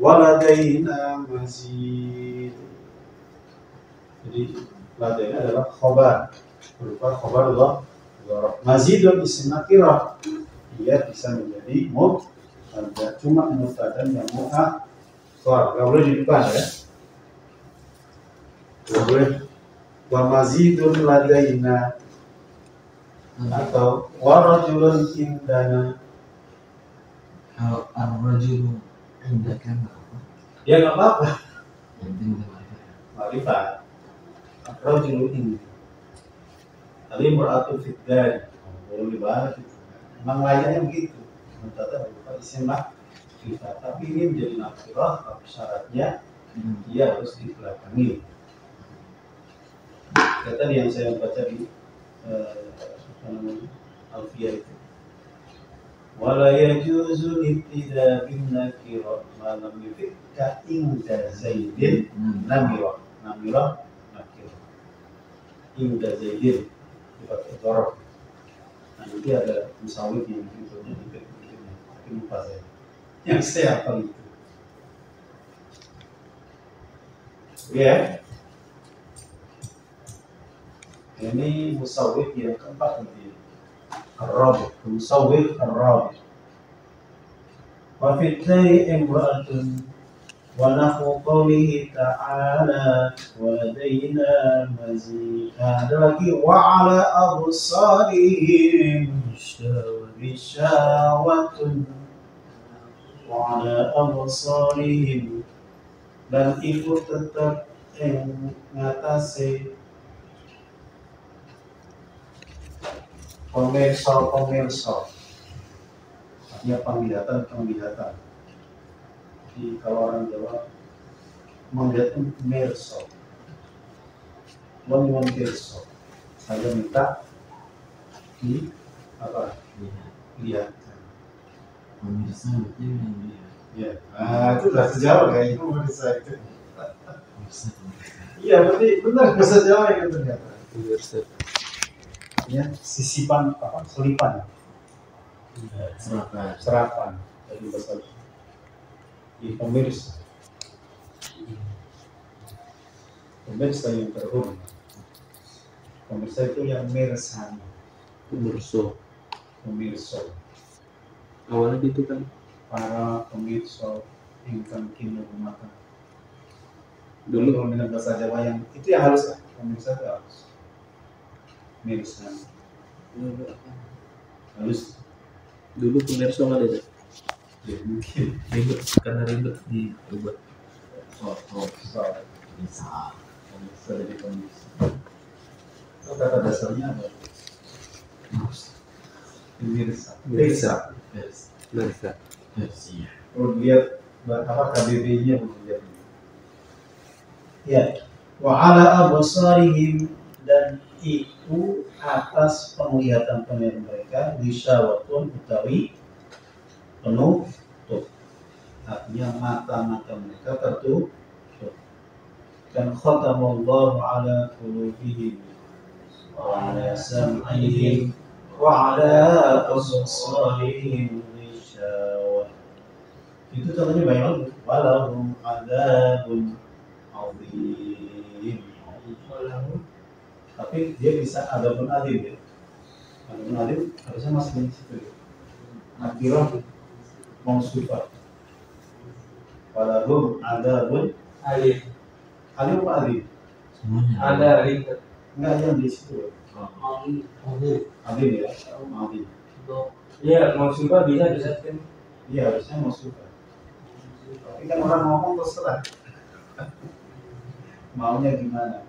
Waladaina mazid. Jadi ladaina adalah khobar, berupa khobar dzaraf. Mazidun isim nakirah, dia bisa menjadi mubtada, cuma mubtada yang muakhkhar. Enggak boleh di depan ya. Enggak boleh. Wa mazidun ladaina atau wa rajulun indana. Kalau ar-rajulu indaka nggak apa? Ya enggak apa-apa. Yang penting udah marifat. Ma'rifat. Rajulun ini. Al-imra'atu fid dari. Boleh dibahas itu. Memang layaknya begitu. Mubtada berupa isim ma'rifat. Tapi ini menjadi nakirah, tapi syaratnya dia harus dibelakangi. Kata yang saya baca di Alfiyah itu. Wala yajuzu ibtida bin nakirah ma lam yufidka inda zaidin namirah. Namirah nakirah. Inda zaidin dipakai dzaraf. Nah, nanti ada musawwir yang berikutnya tapi lupa saya. Yang saya hafal itu. Ya. Ini musawwir yang keempat nanti. Ar-rabi, musawwir ar-rabi. Wa fi dzari imra'atun wa nahu qawlihi ta'ala wa ladaina mazid. Ada lagi wa ala absarihim bisyawatun wa ala absarihim, dan itu tetap yang ngatasi pemirsa, artinya penglihatan. Jadi kalau orang Jawa melihat pemirsa, pemirsa, saya minta di apa? Lihat. Pemirsa berarti yang dia. Ya, nah itu udah sejauh kayaknya pemirsa itu. Pemirsa. Iya, berarti benar bahasa Jawa yang ternyata. Mirsa. Ya, sisipan apa? Selipan. Serapan. Serapan dari bahasa di pemirsa. Pemirsa yang terhormat. Pemirsa itu yang mirsani. Umurso. Pemirsa. Awalnya gitu kan. Para pemirsa ingkang kinurmatan. Dulu Kalau dengan bahasa Jawa yang itu yang harus pemirsa itu harus mirsani. Harus dulu pemirsa nggak ada. ya, mungkin Ribet karena ribet diubah. bisa pemirsa jadi pemirsa. Itu kata dasarnya apa? Pemirsa. Mirsa. Yes. Mirsa. Yes. Iya. Perlu lihat apa KBBI-nya perlu lihat. Ya, wa ala absarihim dan itu atas penglihatan mereka disyawatun utawi penutup. Artinya mata-mata mereka tertutup. Dan khatamallahu ala qulubihim wa ala sam'ihim wa ala absarihim ghishawah. Itu contohnya banyak lagi. Walahum adzabun adzim. Tapi dia bisa adzabun adzim ya. Adzabun adzim harusnya masih di situ ya. Nakirah mausufah. Walahum adzabun Alif. adzim apa adzim? Semuanya. Ada alif. Enggak yang di situ ya. Adzim ya. Adzim. Iya, mau sumpah bisa kan? Iya harusnya mausufah. Tapi kan orang ngomong terserah. Maunya gimana?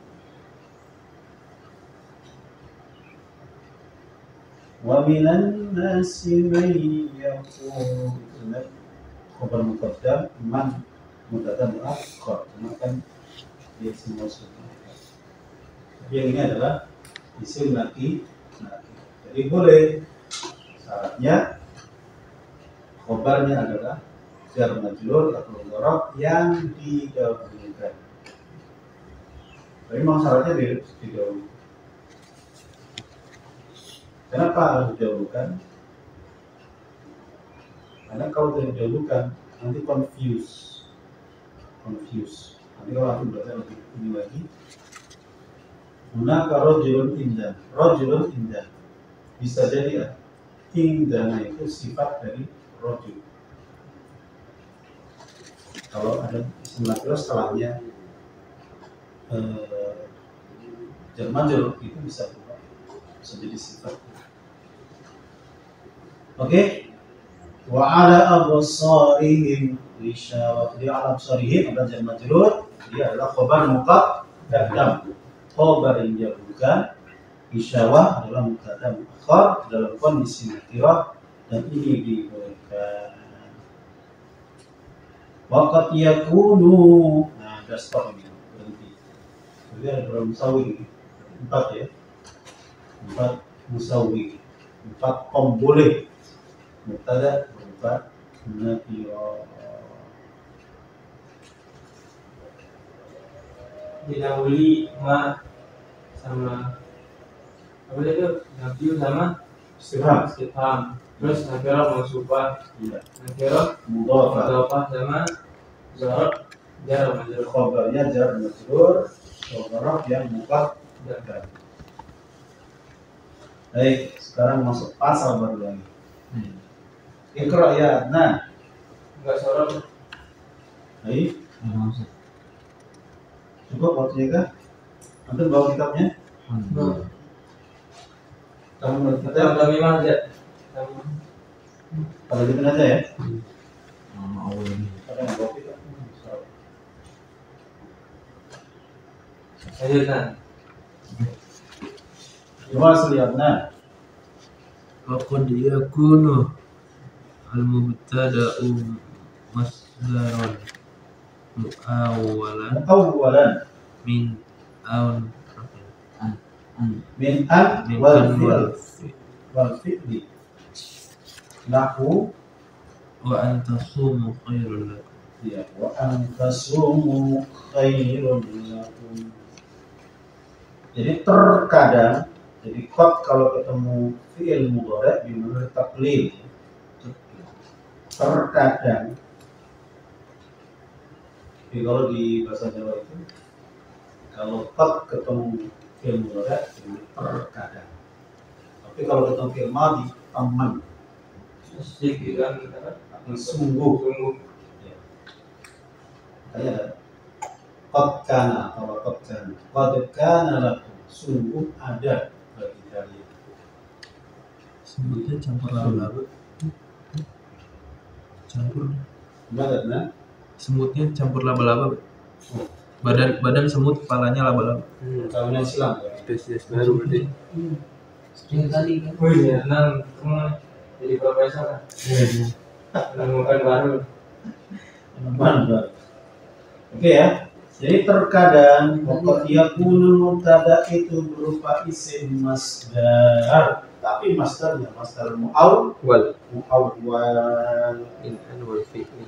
Wa minan nasi man yaqulu khabar muqaddam man muqaddam muakhkhar kan dia semua sudah. Yang ini adalah isim laki. Jadi boleh syaratnya khabarnya adalah jar majrur atau dzaraf yang didahulukan. Tapi memang syaratnya didahulukan. Kenapa harus didahulukan? Karena kalau tidak didahulukan nanti confuse. Nanti kalau aku baca lebih ini lagi. Hunaka rajulun indah. Rajulun indah. Bisa jadi ya. Indahnya itu sifat dari rajul. Kalau ada isim laki setelahnya jar majrur itu bisa berubah, bisa jadi sifat. Oke. Wa ala absarihim ghishawah. Jadi ala absarihim adalah jar majrur, dia adalah khabar muqaddam. Khabar yang dia bukan. Ghishawah adalah muqaddam akhar dalam kondisi nakirah dan ini dibolehkan. Waqat yakunu. Nah, sudah stop ini. Berhenti. Jadi ada berapa musawi? 4 ya. 4 musawi. 4 pemboleh. Mubtada berubah nakirah. Didahului ma sama apa itu? Nafiu sama Istifham. istifham. Terus nakirah mausufah. Iya. Nakirah Mudhafah. mudhafah sama zarf jar majrur. Khabarnya jar majrur. Khabar yang muqaddam. Baik, sekarang masuk pasal baru lagi. Iqra ya Adnan. Enggak sorot. Baik, Masuk. cukup waktunya kah? Antum bawa kitabnya? Kamu menurut Kita kita tamimah aja. kalau gitu aja ya. Nama Allah ini. Ada yang bawa kitab? Lanjutkan. Coba lihat Adnan. Waqad yakunu al-mubtada'u masdaran mu'awwalan Awalan min aun min an min wal an wal fi'l wal fi'li. Nahu wa an tasumu khairul lakum. Ya, wa antasumu khairun lakum. Jadi terkadang, jadi qad kalau ketemu fi'il mudhari' dimana taqlil. Terkadang. Jadi kalau di bahasa Jawa itu kalau qad ketemu fi'il mudhari' dimana terkadang. Tapi kalau ketemu fi'il madhi teman. Sedikit kan Tapi sungguh. Kayak qad kana atau qad kana lakum, sungguh ada bagi kalian. Semutnya campur laba-laba. Campur. Gimana? Semutnya campur laba-laba. Badan semut, kepalanya laba-laba. Kawinan silang ya. Spesies baru berarti. Sering kali kan. oh iya tenang semua jadi profesor kan menemukan baru Benar. Oke ya. Jadi terkadang pokok yakunu mubtada itu berupa isim masdar, tapi masdarnya masdar muawwal. In wal fi'li.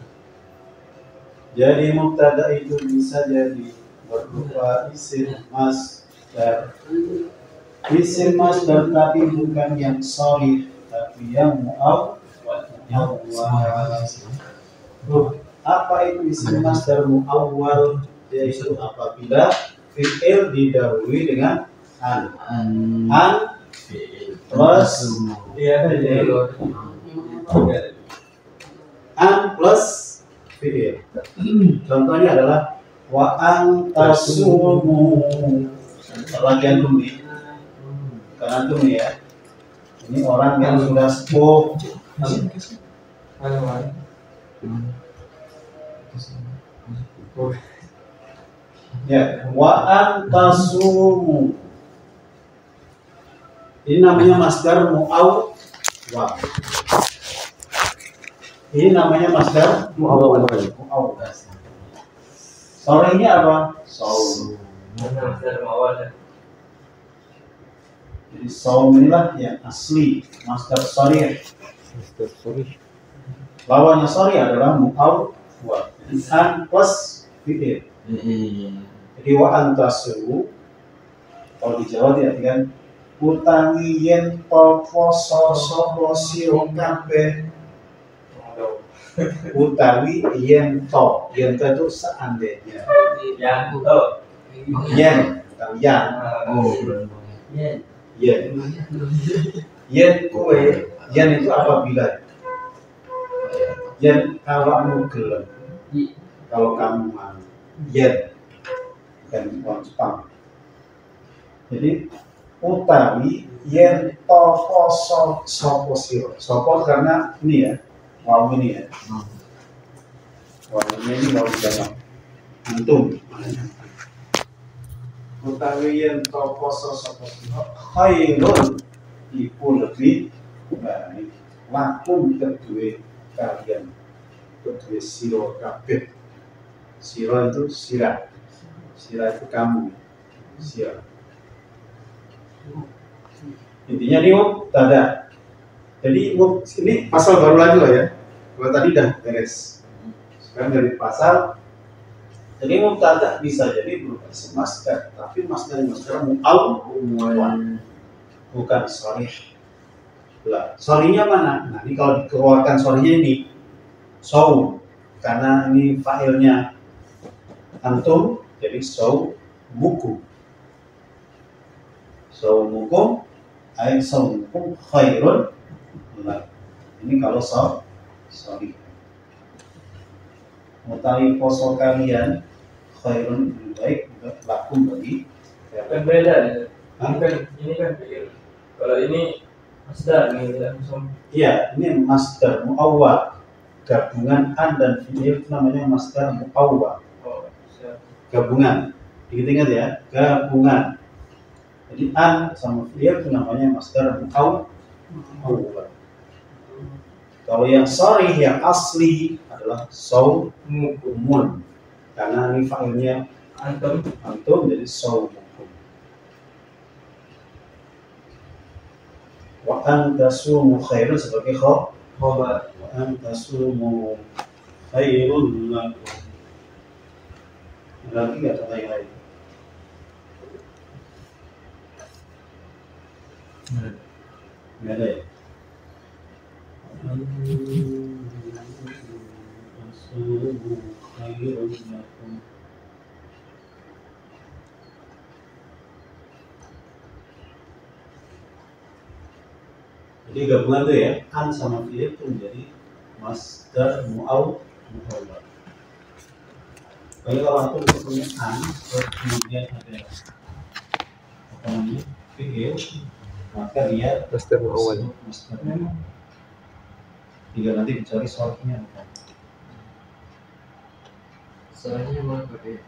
Jadi mubtada itu bisa jadi berupa isim masdar. Isim masdar tapi bukan yang sharih, tapi yang muawwal. Apa itu isim masdar muawwal? Yaitu apabila fi'il didahului dengan an plus an plus fi'il. Contohnya adalah wa antasumu. Lagi antum nih, bukan antum nih ya. Ini orang yang sudah sepuh. Ya, wa antasumu. Ini namanya masdar muawwal. Ini namanya masdar muawwal. Sorenya apa? Saum. dari awal ya Jadi saum inilah yang asli, masdar sharih. Lawannya sharih adalah muawwal. An plus fi'il. Jadi wa antasumu kalau di Jawa diartikan utangi yen poso sapa sira kabeh. Utawi yen to itu seandainya. yang tuh Yen bukan yang. Yen kowe, yen itu apabila. Yen kalau kamu gelem, kalau kamu mau. Yen dan orang Jepang. Jadi utawi yen to poso sapa sira. Sapa karena ini ya, wow ini ya. Wow ini wow jamak. Antum. Utawi yen to poso sapa sira khairun iku lebih baik. Lakum kedue kalian. Kedue sira kabeh. Sira itu sirah. Sirah itu kamu. Sirah. Intinya ini mubtada. Jadi ini pasal baru lagi loh ya. Kalau tadi dah beres. Sekarang dari pasal. Jadi mubtada bisa jadi berupa isim masdar, tapi masdar muawwal. Bukan sharih. Lah, sharihnya mana? Nah, ini kalau dikeluarkan sharihnya ini saum. Karena ini fa'ilnya antum, jadi saumukum. Saumukum ay saumukum khairun lakum. Ini kalau sharih. Utawi poso kalian khairun lebih baik lakum bagi kan beda ya ini kan fi'il kalau ini masdar nih tidak langsung iya, ini masdar muawwal. Gabungan an dan fi'il namanya masdar muawwal. oh siap Gabungan. Ingat ya, gabungan. Jadi an sama fi'il itu namanya masdar muawwal. Kalau yang sharih yang asli adalah saumukum. Karena ini fa'ilnya antum jadi saumukum. Wa antasumu khairun sebagai khobar. Wa antasumu khairun lakum. Ada lagi nggak kata yang lain? Nggak ada ya? Khairun lakum. Jadi gabungan tuh ya, an sama fi'il itu menjadi masdar mu'awwal. Kalau antum punya an, terus kemudian ada apa namanya fi'il, maka dia Masdar mu'awwal. masdarnya. Tinggal nanti dicari soalnya apa. Soalnya mau pakai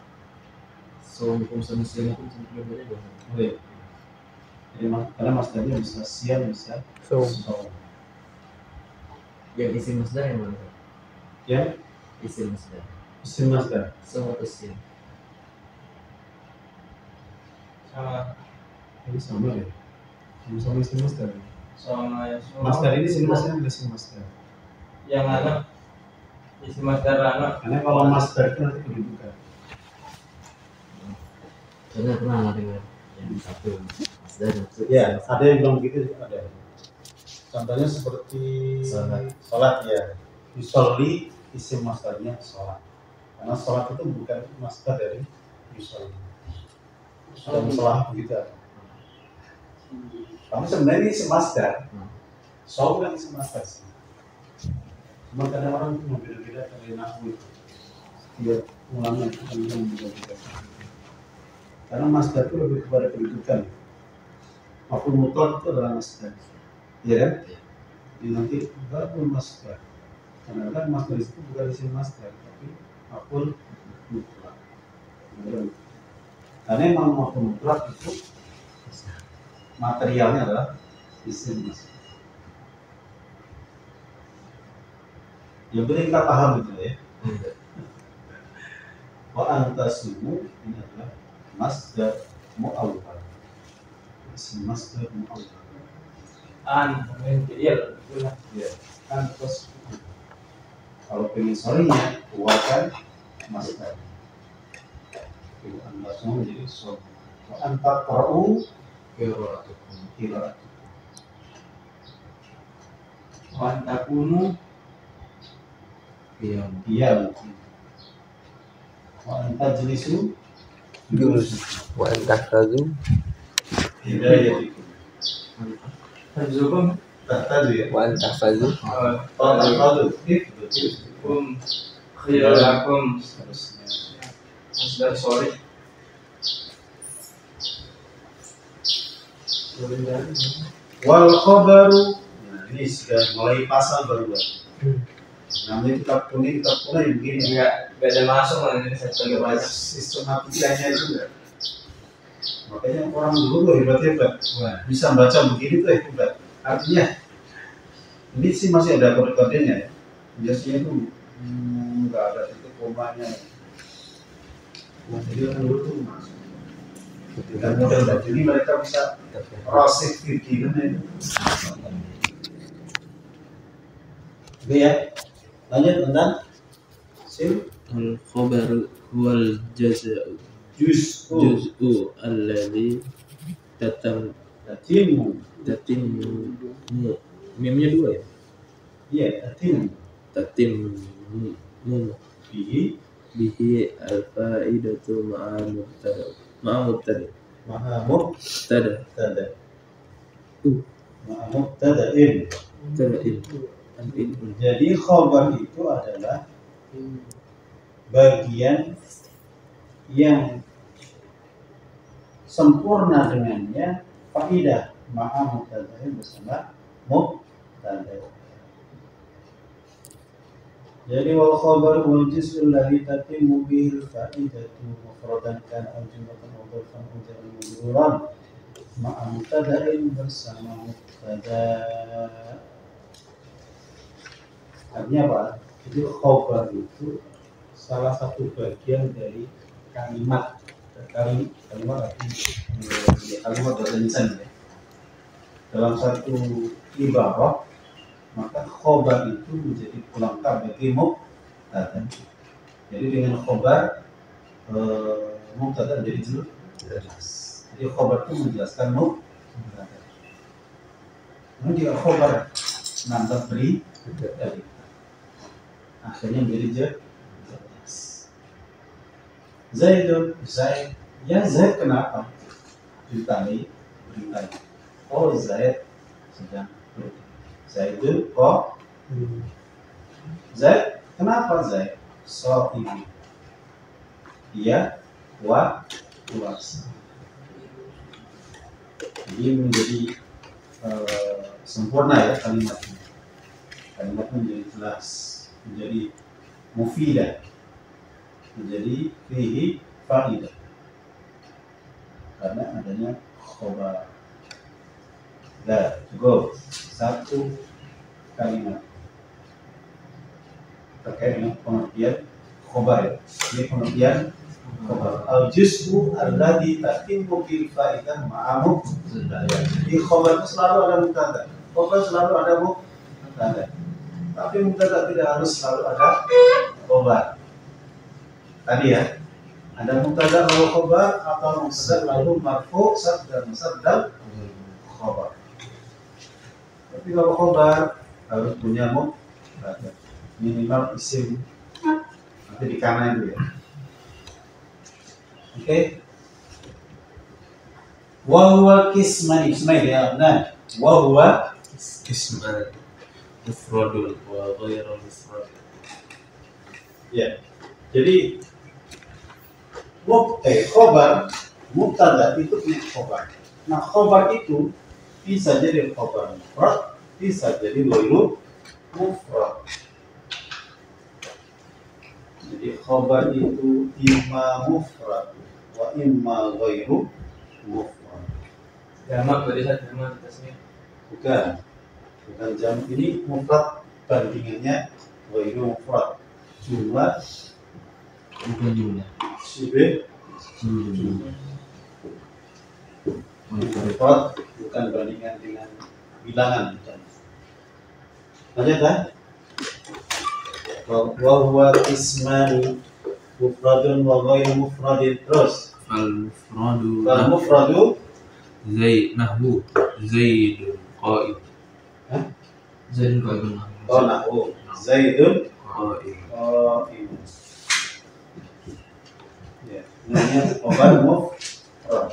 Assalamualaikum warahmatullahi wabarakatuh. Boleh. Jadi karena masdarnya bisa siang, bisa Saum. saum. Yang isi masdar yang mana? Ya, Isi masdar. isim masdar. Saum atau siang? sama Ini sama ya. Sama isim masdar. sama yang Masdar ini isim masdar, isim masdar. yang anak isi masdar anak Karena kalau masdar itu nanti kedudukan. Soalnya pernah lah dengar yang satu masdar maksud. Ya, ada yang bilang begitu, ada. Contohnya seperti sholat ya. Yusolli isim masdarnya sholat. Karena sholat itu bukan masdar dari yusolli. Dan sholat begitu. Tapi sebenarnya ini isim masdar. Sholat kan isim masdar sih. Cuma kadang orang itu berbeda-beda dari nahwu itu. Dia ulangnya itu kan yang berbeda-beda. Karena masdar itu lebih kepada kedudukan. Maf'ul mutlak itu adalah masdar. Iya kan? Jadi nanti babul masdar. Karena kan masdar itu bukan isim masdar, tapi maf'ul mutlak. Karena memang maf'ul mutlak itu materialnya adalah isim masdar. Yang penting kita paham itu ya. Wa antasumu ini adalah masdar mu'awwal. Isim masdar mu'awwal. an fi'il itulah Ya, antas. Kalau pengen sorenya, keluarkan masdar. Itu antasumu menjadi sob. Wa antak qara'u Qira'atukum. kira. wa antakunu Qiyam. Diam. Wa antajlisu Julus. Wa antahfazu. hidayatikum. Hazukum Tahtaju ya. Wa antahfazu. Tahtaju. kum khiyalakum Seterusnya. masdar sorry Wal khabaru. Nah, ini sudah mulai pasal baru. Namanya kitab kuning yang begini. enggak ada masuk lah ini saya Ada baca sistematikanya juga. Makanya orang dulu loh hebat-hebat. Wah, bisa baca begini tuh hebat. Artinya ini sih masih ada kode-kodenya ya. Biasanya tuh nggak ada titik komanya. Nah, jadi orang dulu tuh masuk. Dan model jadi mereka bisa prosik gitu ya. Oke ya. Lanjut tentang sim Al khabaru wal jaza'u juz'u alladhi Tatimu. tatimmu. Mimnya dua ya? Iya, tatimu. Tatimmu Bihi bihi al faidatu ma'a mubtada. maha mubtada. Mubtada. Maha mubtada'in. Mubtada'in. Al-in. Jadi khabar itu adalah bagian yang sempurna dengannya faidah ma'a mubtada'in bersama mubtada. Jadi wal khabar wal juz'u alladhi tatimmu bihi al-fa'idatu mufradan kan aw jumlatan aw dharfan aw jaran majruran ma'a mubtada'in bersama mubtada. Artinya apa? Jadi khabar itu salah satu bagian dari kalimat kalimat bahasa lisan ya. Dalam satu ibarat maka khabar itu menjadi pelengkap bagi mubtada. Jadi dengan khobar mubtada menjadi jelas. Jadi khobar itu menjelaskan mubtada. Namun jika khobar nambah beri dari akhirnya menjadi jelas. Zaidun, Zaid. Ya Zaid kenapa? Ditanya. Oh Zaid sedang pergi. Zaidun kok? Zaid, kenapa Zaid? So ini. Dia puasa. Jadi menjadi sempurna ya kalimatnya. Kalimatnya menjadi jelas, menjadi mufidah, menjadi fihi faidah. Karena adanya khobar. Dah, go. Satu kalimat terkait dengan pengertian khobar ya. Ini pengertian khobar. Al-juz'u alladhi tatimmu bil faidah ma'amu. Di khobar itu selalu ada mubtada. Khobar selalu ada mubtada. Tapi mubtada tidak harus selalu ada khobar. Tadi ya, ada mubtada lalu khobar atau mubtada lalu marfu dan musaddal khobar. Tapi kalau khobar harus punya mubtada, minimal isim nanti di kanan itu ya. Oke. Wahwa kismani ya, nah wahwa Kisman mufradun wa ghairu mufrad. ya. Jadi khobar mubtada itu punya khobar. Nah khobar itu bisa jadi khobar mufrad, bisa jadi ghairu mufrad. Jadi khobar itu imma mufrad wa imma ghairu mufrad. Jamak berarti saya jamak tasnya. Bukan jam ini mufrad bandingannya ghairu mufrad. Jumlah Bukan jumlah. sibih Jumlah. mufrad bukan bandingan dengan bilangan. Lanjut kan? Wa huwa ismani mufradun wa ghairu mufradin. Terus Al mufradu mufradu nahwu Zaidun qa'im. Zaidun qa'imun. nahwu Zaidun Qa'im. qaim. Ya, namanya khobar mufrad.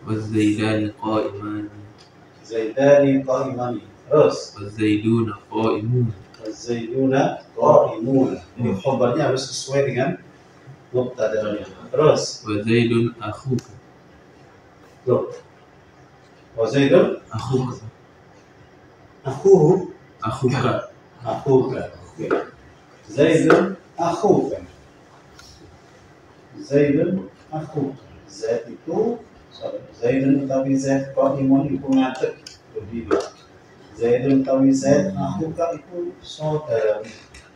Wazaidani qa'iman. Zaidani qaimani. Terus Wazaiduna qa'imun. Zaiduna qa'imun. Ini khobarnya harus sesuai dengan mubtada'nya. Terus Wazaidun akhuka. loh. Wa Zaidun Akhuka. akhuhu Akhuka. akhuka. Oke. Zaidun akhuka. Zaidun akhuka. Zaid itu Zaidun tapi Zaid qa'imun itu ngatek berdiri. Zaidun tapi Zaid akhuka itu saudara,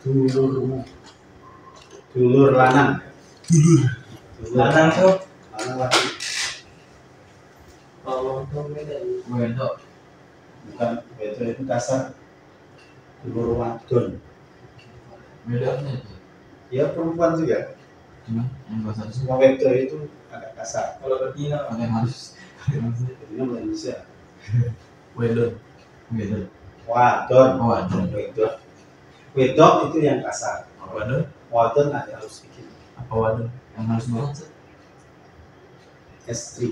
dulurmu, dulur lanang. Lanang tuh. Lanang laki. Kalau untuk beda Wedok. Bukan itu kasar. Dulur wadon. Bedanya itu. Ya perempuan juga. Cuma yang bahasa itu Semua wedo itu agak kasar. Kalau betina pakai harus. Jadi nama Indonesia. Wedon. Wedon. Wadon. Oh, wadon. Wedon. Wedok itu yang kasar. Wadon. Wadon ada harus bikin. Apa wadon? Yang harus banget sih. Estri.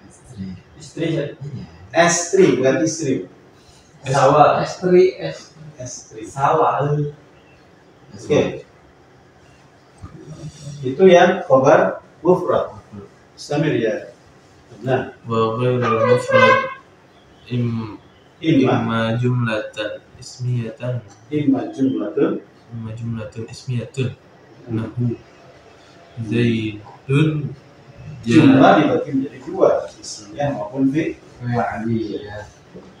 Istri. istri ya. Iya. Estri bukan istri. Sawah. S3 Estri. Sawah. Oke. Itu yang khobar mufrad. Istamir ya. Nah, Wa ghairu mufrad imma imma jumlatan ismiyatan. imma jumlatun Imma jumlatun ismiyatun. Nahwu Zaidun jumlah dibagi menjadi dua, ismiyah maupun fi. Iya.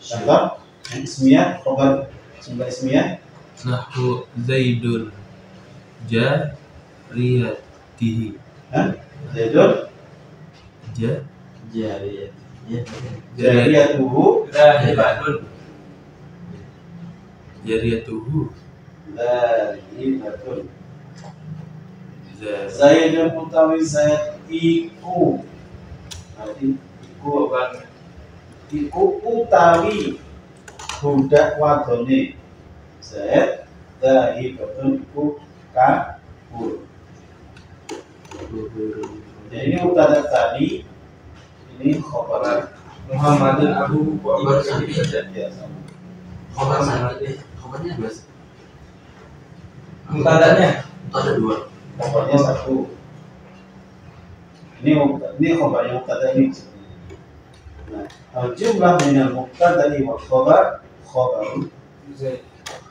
Contoh yang ismiyah khobar jumlah ismiyah Nahwu Zaidun jariyatihi. Zaidun Jariyat. Iya. jariyatuhu Udah hebatun. Jariyatuhu Zahibatun. Zaidun utawi Zaid iku. Berarti iku utawi budak wadone. Zaid zahibatun iku kabur. Jadi ini mubtada tadi, ini khobar. Muhammadun Abu Bakar. Ya, sama. Khobarnya dua. Mubtadanya Ada dua. Khobarnya satu. Ini khobarnya mubtada ini. Nah, jumlah minal mubtada wal khobar khobaru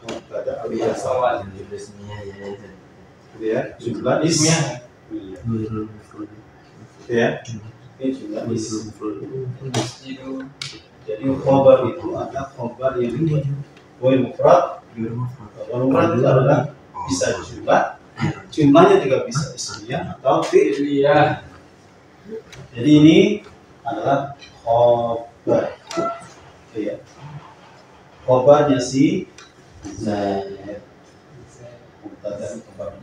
mubtada biasa. Jumlahnya ya. Ya, jumlah ismnya. Ya, ini jumlah ism. Jadi khobar itu ada khobar yang mufrad. Khobar itu adalah bisa jumlah, jumlahnya juga bisa ismiyah atau fi'liyah. Jadi ini adalah khobar. Ya. Khobarnya si Zaid. Mubtada khobar.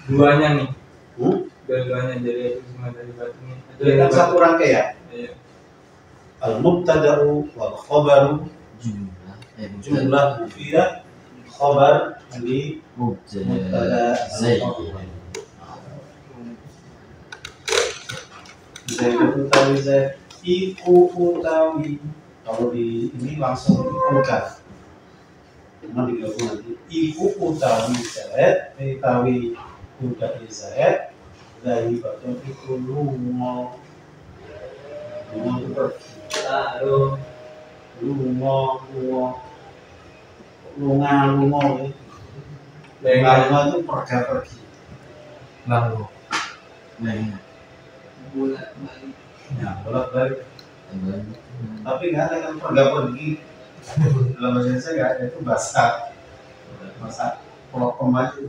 duanya nih. Hmm? Dua-duanya jadi itu semua dari batunya. Itu kan satu rangkaian. Iya. Al-mubtada'u wal khabaru jumlah mufidah khabar di mubtada Zaid. Zaid utawi Zaid iku utawi, kalau di ini langsung ikukan, cuma digabung nanti iku utawi Zaid utawi utawi Zaid dari batu iku lungo itu pergi lungo itu pergi Lalu. ya bolak balik, tapi nggak ada kan pergi dalam bahasa Indonesia nggak ada, itu bahasa pulau aja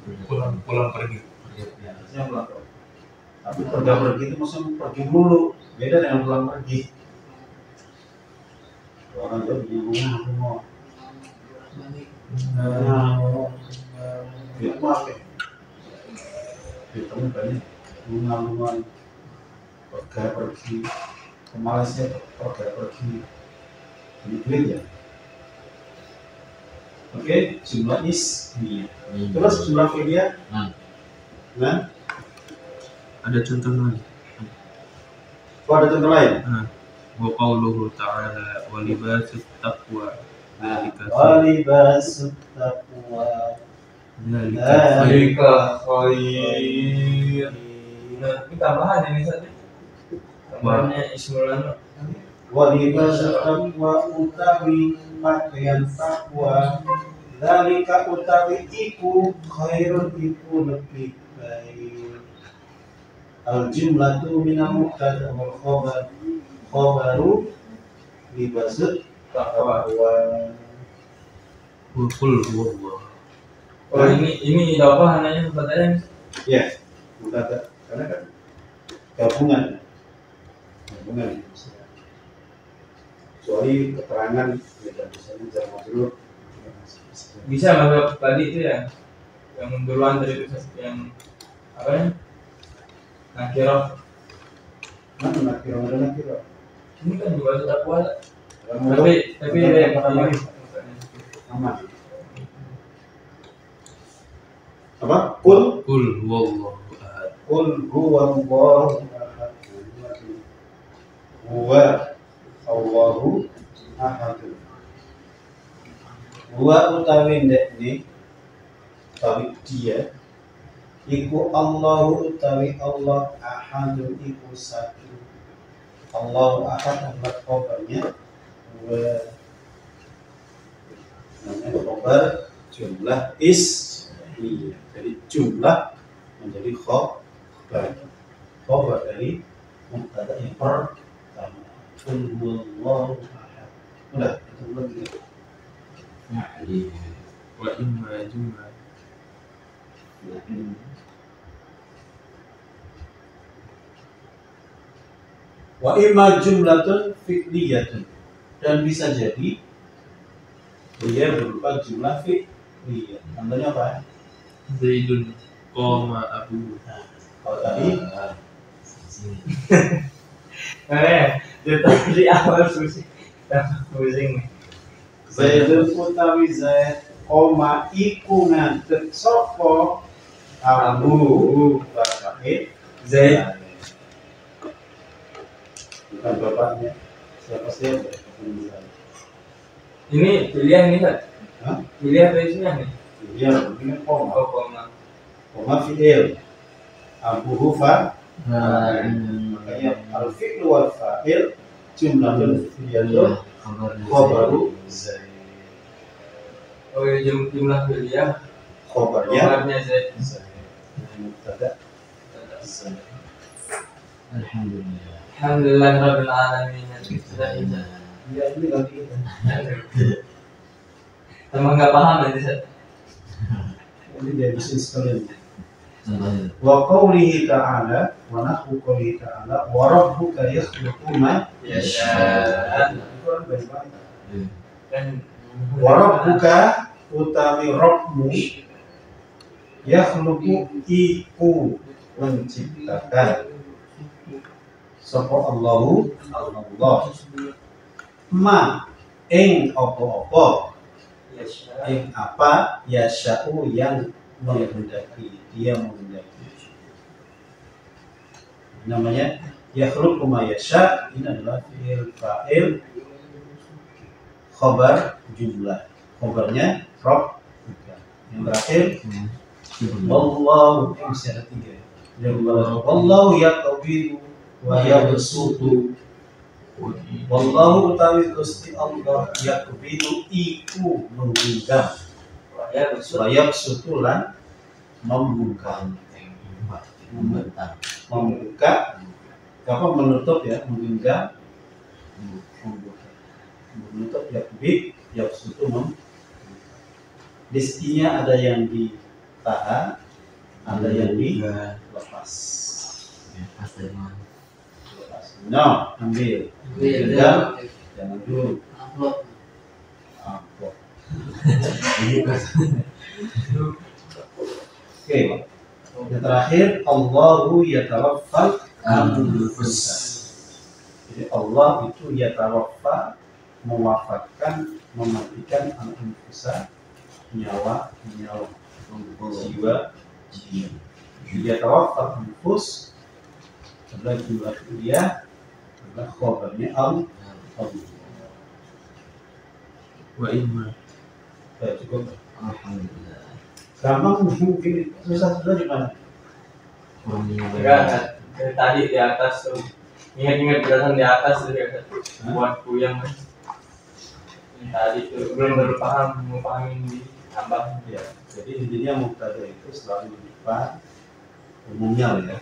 Pulang pergi. ya, harusnya pulang pergi. Tapi pergi itu maksudnya pergi dulu, beda dengan pulang pergi. Orang Jawa bilang rumah itu apa? Itu banyak rumah pergi ke Malaysia, pergi ini duit ya. Oke, jumlah ismi. Terus jumlah fi'liyah. Nah, Ada contoh lain. ada contoh lain. Wa qauluhu ta'ala wa libasut taqwa. Nah, walibasut taqwa. Dzalika khair. Nah, ini tambahan ini satu. Tambahannya ismulan. Walibasut taqwa utawi pakaian takwa. Dzalika utawi iku khairun iku lebih baik. Al jumlatu minal mubtada wal khabaru libasut taqwa. Wa qul huwallah. Oh ini apa namanya mubtadanya? Ya, mubtada karena kan gabungan. Kecuali keterangan ya, misalnya jar majrur Bisa nggak tadi itu ya? Yang duluan dari itu yang apa ya? Nakirah. mana nakiro Ini kan juga sudah kuat. tapi Tapi ada yang aman apa kul Qul huwallahu ahad. kul huwallahu ahad huwa Allahu ahad huwa utawi ndekne utawi dia iku Allahu utawi Allah ahadun iku satu. Allahu ahad adalah khobarnya wa namanya khobar jumlah ismiyah. Jadi jumlah menjadi khobar dari mubtada yang pertama. Qul huwallahu ahad. Udah, itu belum gitu. Wa imma jumlah. Wa imma jumlatun fi'liyatun, dan bisa jadi dia berupa jumlah Iya, contohnya apa? Zaidun koma Abu. Kalau tadi Sini. Dari tadi awal pusing nih. Zaidun utawi Zaid koma iku ngadeg sapa Abu Bakar Zaid. Bukan bapaknya. Siapa sih? Ini pilihan ini kan? Hah? Pilihan apa isinya nih? Iya, ini koma. Oh, koma. Koma fi'il. Abu Hufa. Makanya al-fi'lu wal fa'il jumlahul fi'il khabaru Zaid. Oh, ini jumlah pilihan. Khabarnya Kabarnya Zaid. Zaid. Mubtada Zaid. Alhamdulillah. Alhamdulillah rabbil alamin. Ya ini lagi kita. Emang nggak paham nanti Zaid. Ini dia bisa sekalian. Contohnya. Wa qawlihi ta'ala wa nahwu qawlihi ta'ala wa rabbuka yakhluqu ma Ya. itu kan baik-baik. Dan Wa rabbuka utawi rabbmu yakhluqu iku menciptakan sapa Allahu Allah ma ing apa-apa ing apa yasha'u yang menghendaki dia menghendaki namanya yakhluqu ma yasha ini adalah fi'il fa'il khabar jumlah khabarnya rob yang terakhir wallahu yang bisa ada tiga yang wallahu yaqbidu wa yabsutu wallahu utawi Gusti Allah yaqbidu iku menggenggam ya betul. wa yabsutu lan membuka Membentang. membuka apa menutup ya menggenggam membuka menutup yaqbid yabsutu listinya ada yang ditahan ada yang dilepas Pas dari mana? no ambil genggam jangan dulu apa oke yang terakhir Allahu yatawaffal anfus jadi Allah itu yatawaffa mewafatkan mematikan anfusa nyawa jiwa dia tawafat anfus adalah jumlah dia adalah khabarnya Allah Wa imma. cukup Alhamdulillah. gampang mungkin susah sudah di mana Enggak, dari tadi di atas tuh. Ingat-ingat penjelasan di atas tuh ya. Buat yang ini tadi tuh belum baru paham, mau pahamin di tambah. ya jadi intinya mubtada itu selalu di depan umumnya ya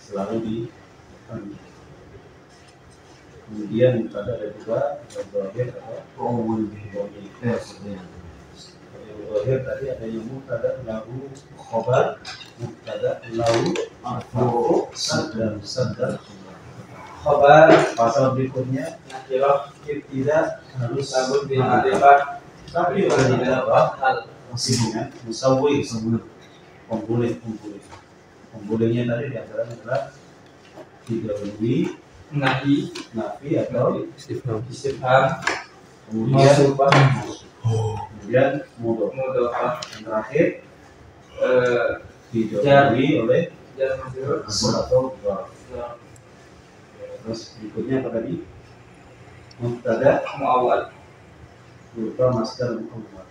selalu di depan kemudian mubtada ada dua zahir atau zahir tadi ada yang mubtada lahu khabar mubtada lahu marfu sadar Khabar pasal berikutnya nakirah tidak harus sabut bin ma'rifah tapi wa tidak tidak apa hal. dengan musawwir pembulihnya tadi diantaranya adalah didahului Nahi, nafi atau Istifham. istifham, kemudian mausufah, mudhof mudhofah, yang terakhir didahului oleh jar majrur, atau dharf. Terus berikutnya apa tadi mubtada muawwal. berupa masdar muawwal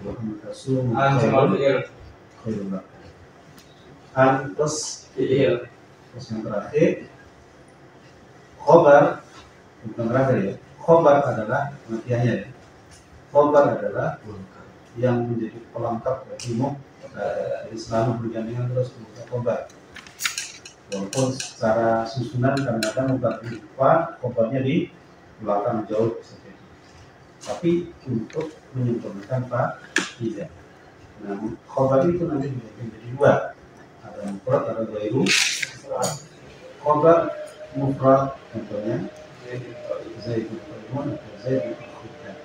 wa mutasul Al-jamal fi'il, khairul an plus fi'il, terus yang terakhir khobar bukan terakhir ya khobar adalah pengertiannya ya khobar adalah yang menjadi pelengkap bagi jadi selalu bergandengan terus untuk khobar walaupun secara susunan kadang-kadang mubtada di depan khobarnya di belakang jauh seperti itu tapi untuk menyempurnakan pak tidak nah khobar itu nanti dibagi menjadi dua ada mufrad ada ghairu khobar mufrad contohnya Zaidun qaimun atau Zaidun khutbah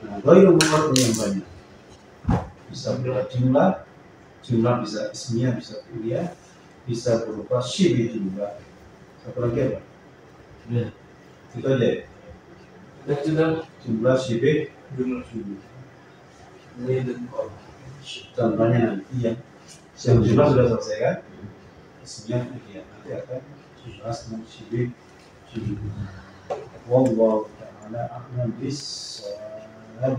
Nah, ghairu mudhaf yang banyak. Bisa berupa jumlah bisa ismiyah, bisa fi'liyah, bisa berupa syibih juga. Satu lagi apa? Ya. Itu aja. Dan sudah Jumlah syibih, jumlah contohnya nanti yang jumlah sudah selesai kan? Ismiyah, fi'liyah. Nanti akan jumlah syibih. Wallahu ta'ala a'lam bis-shawab.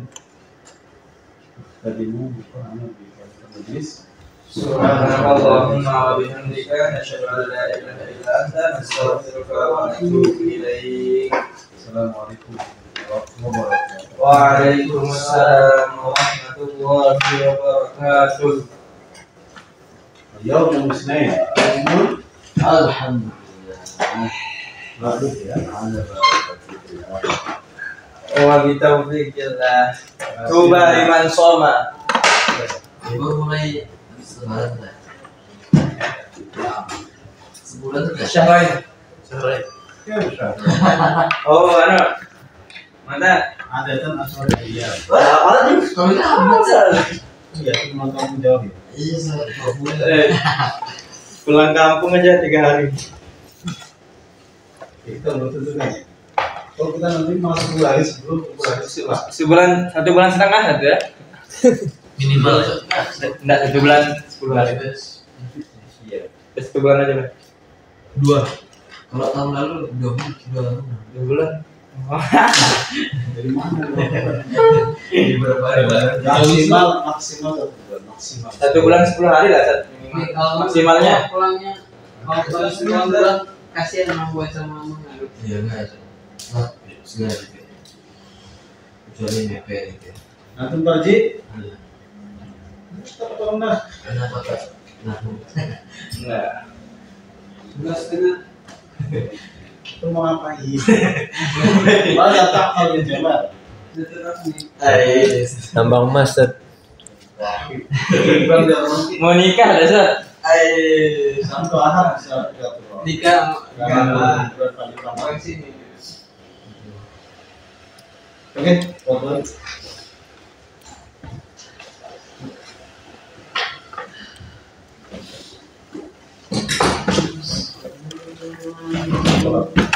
Tadimu bukan majlis. Subhanallahumma wa bihamdika nasyhadu an la ilaha illa anta nastaghfiruka wa natubu ilaik. Assalamualaikum warahmatullahi wabarakatuh. Waalaikumsalam warahmatullahi wabarakatuh. اليوم الاثنين Alhamdulillah. مألوف ya. Ada barakatullah. Wa bitaufiqillah. Tuba liman shoma. Baru mulai sebulan dah. Sebulan sudah. Syahrain. Ya bisa. Oh, mana? Mana? Ada kan asal iya. Ada di Kalau nggak Iya, cuma kamu jawab ya. iya saya 2 bulan. Pulang kampung aja 3 hari. Kita belum tentu kan. Kalau kita nanti malah 10 hari sebelum Sebulan 1 bulan setengah ada ya? Minimal. Enggak 1 bulan 10 hari. Iya. 1 bulan aja lah. 2. Kalau tahun lalu 2 2 bulan. Dari mana? Di berapa hari? Maksimal 1 bulan maksimal. 1 bulan 10 hari lah minimal. Maksimalnya. Pulangnya mau pulang 9 bulan kasihan sama gue sama mama. Iya enggak. Nah, sengaja gitu. Kecuali MP gitu. Nanti Parji, Ada. kita tolong dah. Kenapa Kak? Nah, Enggak. 11,5. Itu mau ngapain? Malah tak hal yang jalan. Tambang emas Tat. Mau nikah ada Sat? Sampai ahad bisa Nikah Karena orang sini. Oke, foto. Thank you.